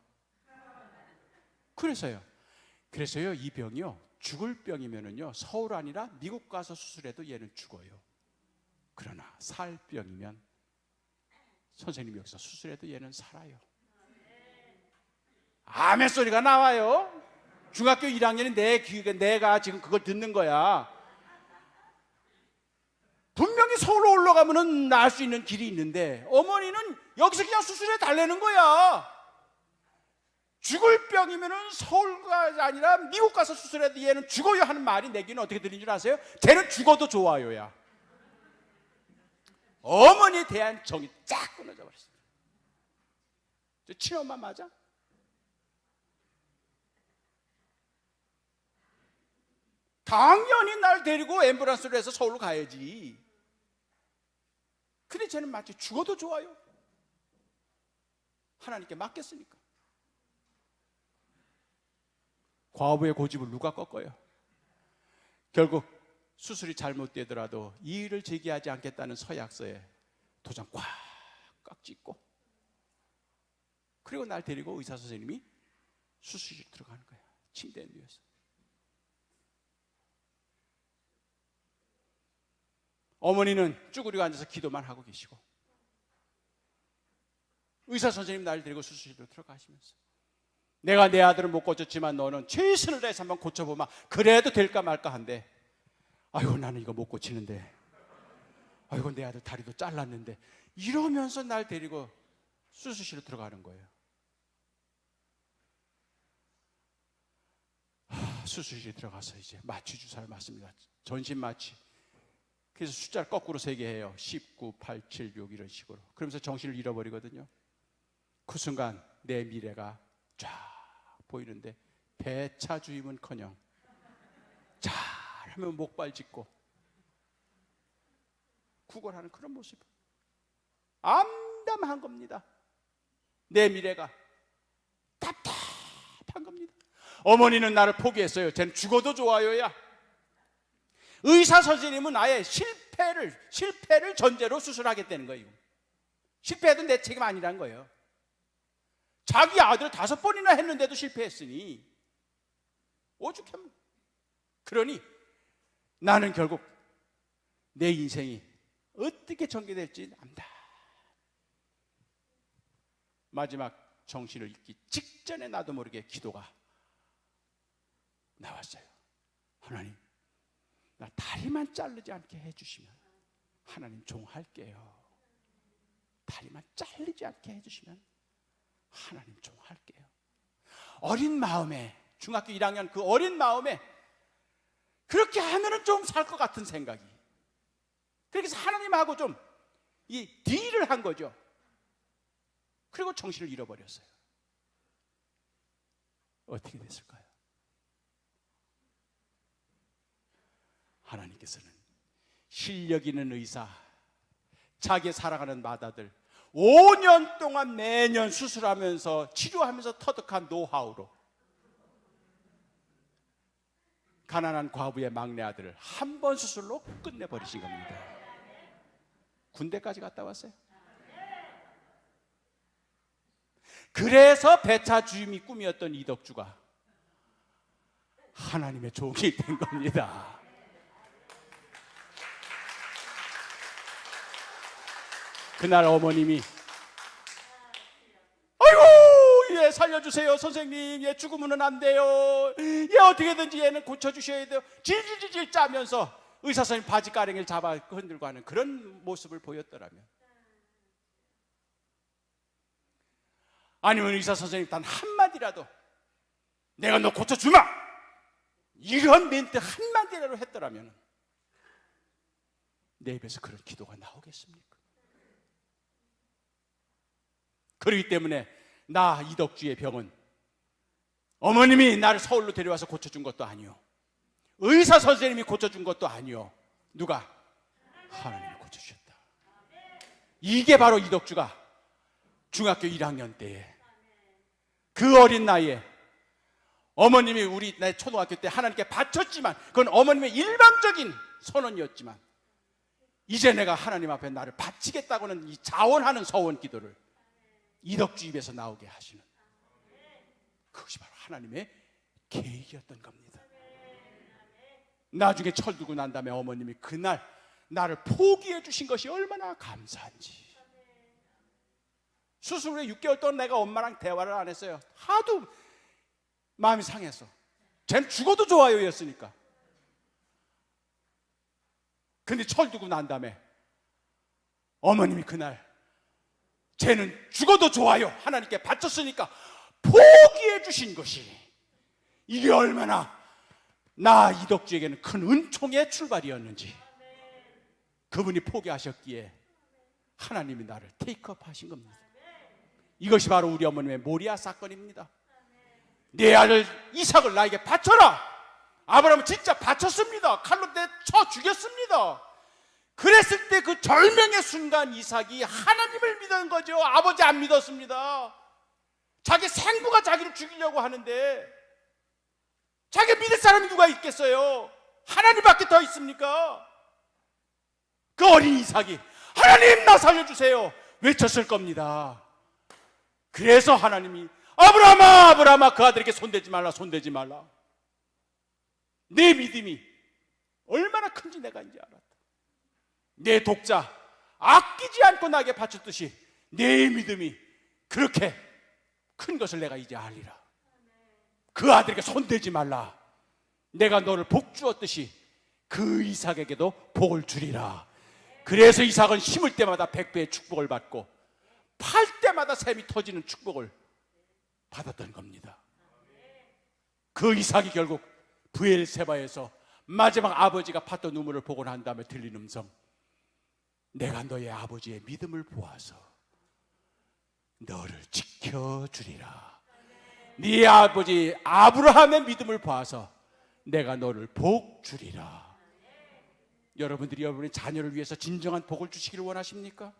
그래서요 이 병이요 죽을 병이면은요 서울 아니라 미국 가서 수술해도 얘는 죽어요. 그러나 살 병이면 선생님이 여기서 수술해도 얘는 살아요. 아멘 소리가 나와요. 중학교 1학년인 내 귀에 내가 지금 그걸 듣는 거야. 분명히 서울로 올라가면은 나을 수 있는 길이 있는데 어머니는 여기서 그냥 수술해 달라는 거야. 죽을 병이면은 서울가 아니라 미국 가서 수술해도 얘는 죽어요 하는 말이 내 귀는 어떻게 들리는 줄 아세요? 쟤는 죽어도 좋아요야. 어머니에 대한 정이 쫙 끊어져 버렸습니다. 저 친엄마 맞아? 당연히 날 데리고 앰뷸런스로 해서 서울로 가야지. 근데 쟤는 마치 죽어도 좋아요. 하나님께 맡겼으니까. 과부의 고집을 누가 꺾어요? 결국 수술이 잘못되더라도 이의를 제기하지 않겠다는 서약서에 도장 꽉 찍고 그리고 날 데리고 의사 선생님이 수술실 들어가는 거야. 침대에 누워서. 어머니는 쭈그리고 앉아서 기도만 하고 계시고 의사 선생님 날 데리고 수술실로 들어가시면서 내가 내 아들은 못 고쳤지만 너는 최선을 다해서 한번 고쳐보마. 그래도 될까 말까 한데 아이고 나는 이거 못 고치는데 아이고 내 아들 다리도 잘랐는데 이러면서 날 데리고 수술실로 들어가는 거예요. 수술실에 들어가서 이제 마취 주사를 맞습니다. 전신 마취. 그래서 숫자를 거꾸로 세게 해요. 19, 8, 7, 6 이런 식으로. 그러면서 정신을 잃어버리거든요. 그 순간 내 미래가 쫙 보이는데 배차 주임은커녕 잘하면 목발 짚고 구걸하는 그런 모습. 암담한 겁니다. 내 미래가 답답한 겁니다. 어머니는 나를 포기했어요. 쟤는 죽어도 좋아요야. 의사 선생님은 아예 실패를 전제로 수술하겠다는 거예요. 실패해도 내 책임 아니란 거예요. 자기 아들 5번이나 했는데도 실패했으니 오죽하면. 그러니 나는 결국 내 인생이 어떻게 전개될지 안다. 마지막 정신을 잃기 직전에 나도 모르게 기도가 나왔어요. 하나님, 나 다리만 자르지 않게 해주시면 하나님 종할게요. 다리만 자르지 않게 해주시면 하나님 종할게요. 어린 마음에, 중학교 1학년 그 어린 마음에 그렇게 하면은 좀 살 것 같은 생각이. 그래서 하나님하고 좀 이 딜을 한 거죠. 그리고 정신을 잃어버렸어요. 어떻게 됐을까요? 하나님께서는 실력 있는 의사, 자기 사랑하는 마다들 5년 동안 매년 수술하면서 치료하면서 터득한 노하우로 가난한 과부의 막내 아들을 한 번 수술로 끝내버리신 겁니다. 군대까지 갔다 왔어요. 그래서 배차 주임이 꿈이었던 이덕주가 하나님의 종이 된 겁니다. 그날 어머님이 아이고, 얘 살려주세요 선생님, 얘 죽으면 안 돼요, 얘 어떻게든지 얘는 고쳐주셔야 돼요, 질질질질 짜면서 의사 선생님 바지 가랭이를 잡아 흔들고 하는 그런 모습을 보였더라면, 아니면 의사 선생님 단 한마디라도 내가 너 고쳐주마, 이런 멘트 한마디라도 했더라면 내 입에서 그런 기도가 나오겠습니까? 그렇기 때문에 나 이덕주의 병은 어머님이 나를 서울로 데려와서 고쳐준 것도 아니요, 의사 선생님이 고쳐준 것도 아니요, 누가? 하나님이 고쳐주셨다. 이게 바로 이덕주가 중학교 1학년 때에 그 어린 나이에 어머님이 내 초등학교 때 하나님께 바쳤지만 그건 어머님의 일방적인 선언이었지만 이제 내가 하나님 앞에 나를 바치겠다고는 이 자원하는 서원 기도를 이덕주 입에서 나오게 하시는, 그것이 바로 하나님의 계획이었던 겁니다. 나중에 철들고 난 다음에 어머님이 그날 나를 포기해 주신 것이 얼마나 감사한지. 수술 후에 6개월 동안 내가 엄마랑 대화를 안 했어요. 하도 마음이 상해서. 쟤는 죽어도 좋아요 였으니까. 근데 철두고 난 다음에 어머님이 그날 쟤는 죽어도 좋아요 하나님께 바쳤으니까 포기해 주신 것이, 이게 얼마나 나 이덕주에게는 큰 은총의 출발이었는지. 그분이 포기하셨기에 하나님이 나를 테이크업 하신 겁니다. 이것이 바로 우리 어머님의 모리아 사건입니다. 내 아들 이삭을 나에게 바쳐라. 아브라함은 진짜 바쳤습니다. 칼로 쳐 죽였습니다. 그랬을 때 그 절명의 순간 이삭이 하나님을 믿은 거죠. 아버지 안 믿었습니다. 자기 생부가 자기를 죽이려고 하는데 자기 믿을 사람이 누가 있겠어요? 하나님밖에 더 있습니까? 그 어린 이삭이 하나님 나 살려주세요 외쳤을 겁니다. 그래서 하나님이 아브라함아 아브라함아 그 아들에게 손대지 말라 손대지 말라. 내 믿음이 얼마나 큰지 내가 이제 알았다. 내 독자 아끼지 않고 나에게 바쳤듯이 내 믿음이 그렇게 큰 것을 내가 이제 알리라. 그 아들에게 손대지 말라. 내가 너를 복 주었듯이 그 이삭에게도 복을 주리라. 그래서 이삭은 심을 때마다 100배의 축복을 받고 팔 때마다 샘이 터지는 축복을 받았던 겁니다. 그 이삭이 결국 브엘세바에서 마지막 아버지가 팠던 눈물을 보고 난 다음에 들린 음성, 내가 너의 아버지의 믿음을 보아서 너를 지켜주리라. 네 아버지 아브라함의 믿음을 보아서 내가 너를 복 주리라. 여러분들이 여러분의 자녀를 위해서 진정한 복을 주시기를 원하십니까?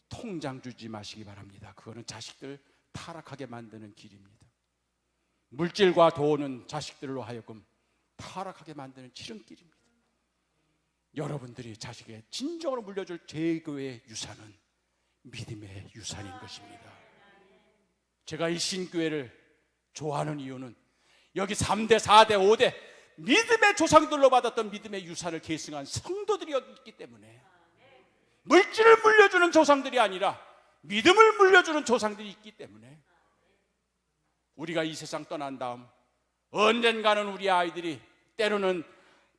통장 주지 마시기 바랍니다. 그거는 자식들 타락하게 만드는 길입니다. 물질과 돈은 자식들로 하여금 타락하게 만드는 지름길입니다. 여러분들이 자식에게 진정으로 물려줄 제교의 유산은 믿음의 유산인 것입니다. 제가 일신교회를 좋아하는 이유는 여기 3대, 4대, 5대 믿음의 조상들로 받았던 믿음의 유산을 계승한 성도들이 여기 있기 때문에, 물질을 물려주는 조상들이 아니라 믿음을 물려주는 조상들이 있기 때문에, 우리가 이 세상 떠난 다음 언젠가는 우리 아이들이 때로는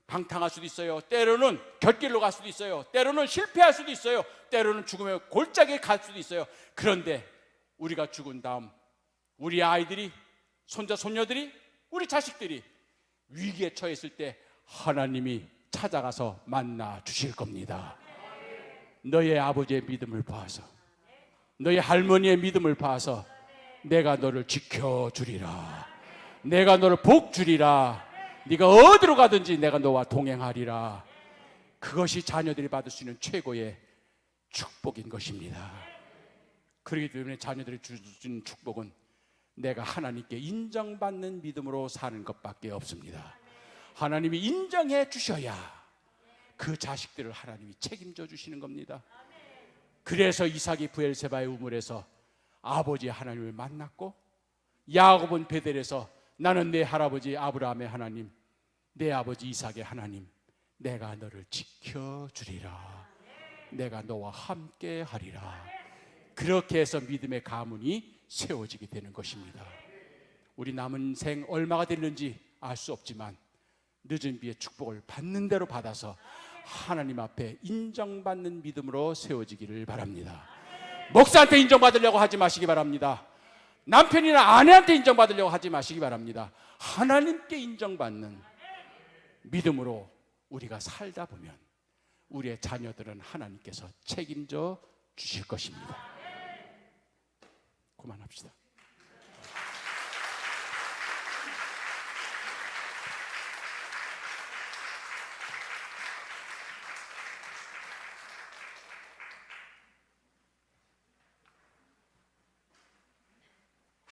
방탕할 수도 있어요. 때로는 곁길로 갈 수도 있어요. 때로는 실패할 수도 있어요. 때로는 죽음의 골짜기에 갈 수도 있어요. 그런데 우리가 죽은 다음 우리 아이들이, 손자 손녀들이, 우리 자식들이 위기에 처했을 때 하나님이 찾아가서 만나 주실 겁니다. 너의 아버지의 믿음을 봐서, 너의 할머니의 믿음을 봐서 내가 너를 지켜주리라. 내가 너를 복주리라. 네가 어디로 가든지 내가 너와 동행하리라. 그것이 자녀들이 받을 수 있는 최고의 축복인 것입니다. 그렇기 때문에 자녀들이 주는 축복은 내가 하나님께 인정받는 믿음으로 사는 것밖에 없습니다. 하나님이 인정해 주셔야 그 자식들을 하나님이 책임져 주시는 겁니다. 그래서 이삭이 브엘세바의 우물에서 아버지 하나님을 만났고, 야곱은 베델에서 나는 내 할아버지 아브라함의 하나님, 내 아버지 이삭의 하나님, 내가 너를 지켜주리라. 내가 너와 함께 하리라. 그렇게 해서 믿음의 가문이 세워지게 되는 것입니다. 우리 남은 생 얼마가 됐는지 알 수 없지만 늦은 비의 축복을 받는 대로 받아서 하나님 앞에 인정받는 믿음으로 세워지기를 바랍니다. 목사한테 인정받으려고 하지 마시기 바랍니다. 남편이나 아내한테 인정받으려고 하지 마시기 바랍니다. 하나님께 인정받는 믿음으로 우리가 살다 보면 우리의 자녀들은 하나님께서 책임져 주실 것입니다. 그만합시다.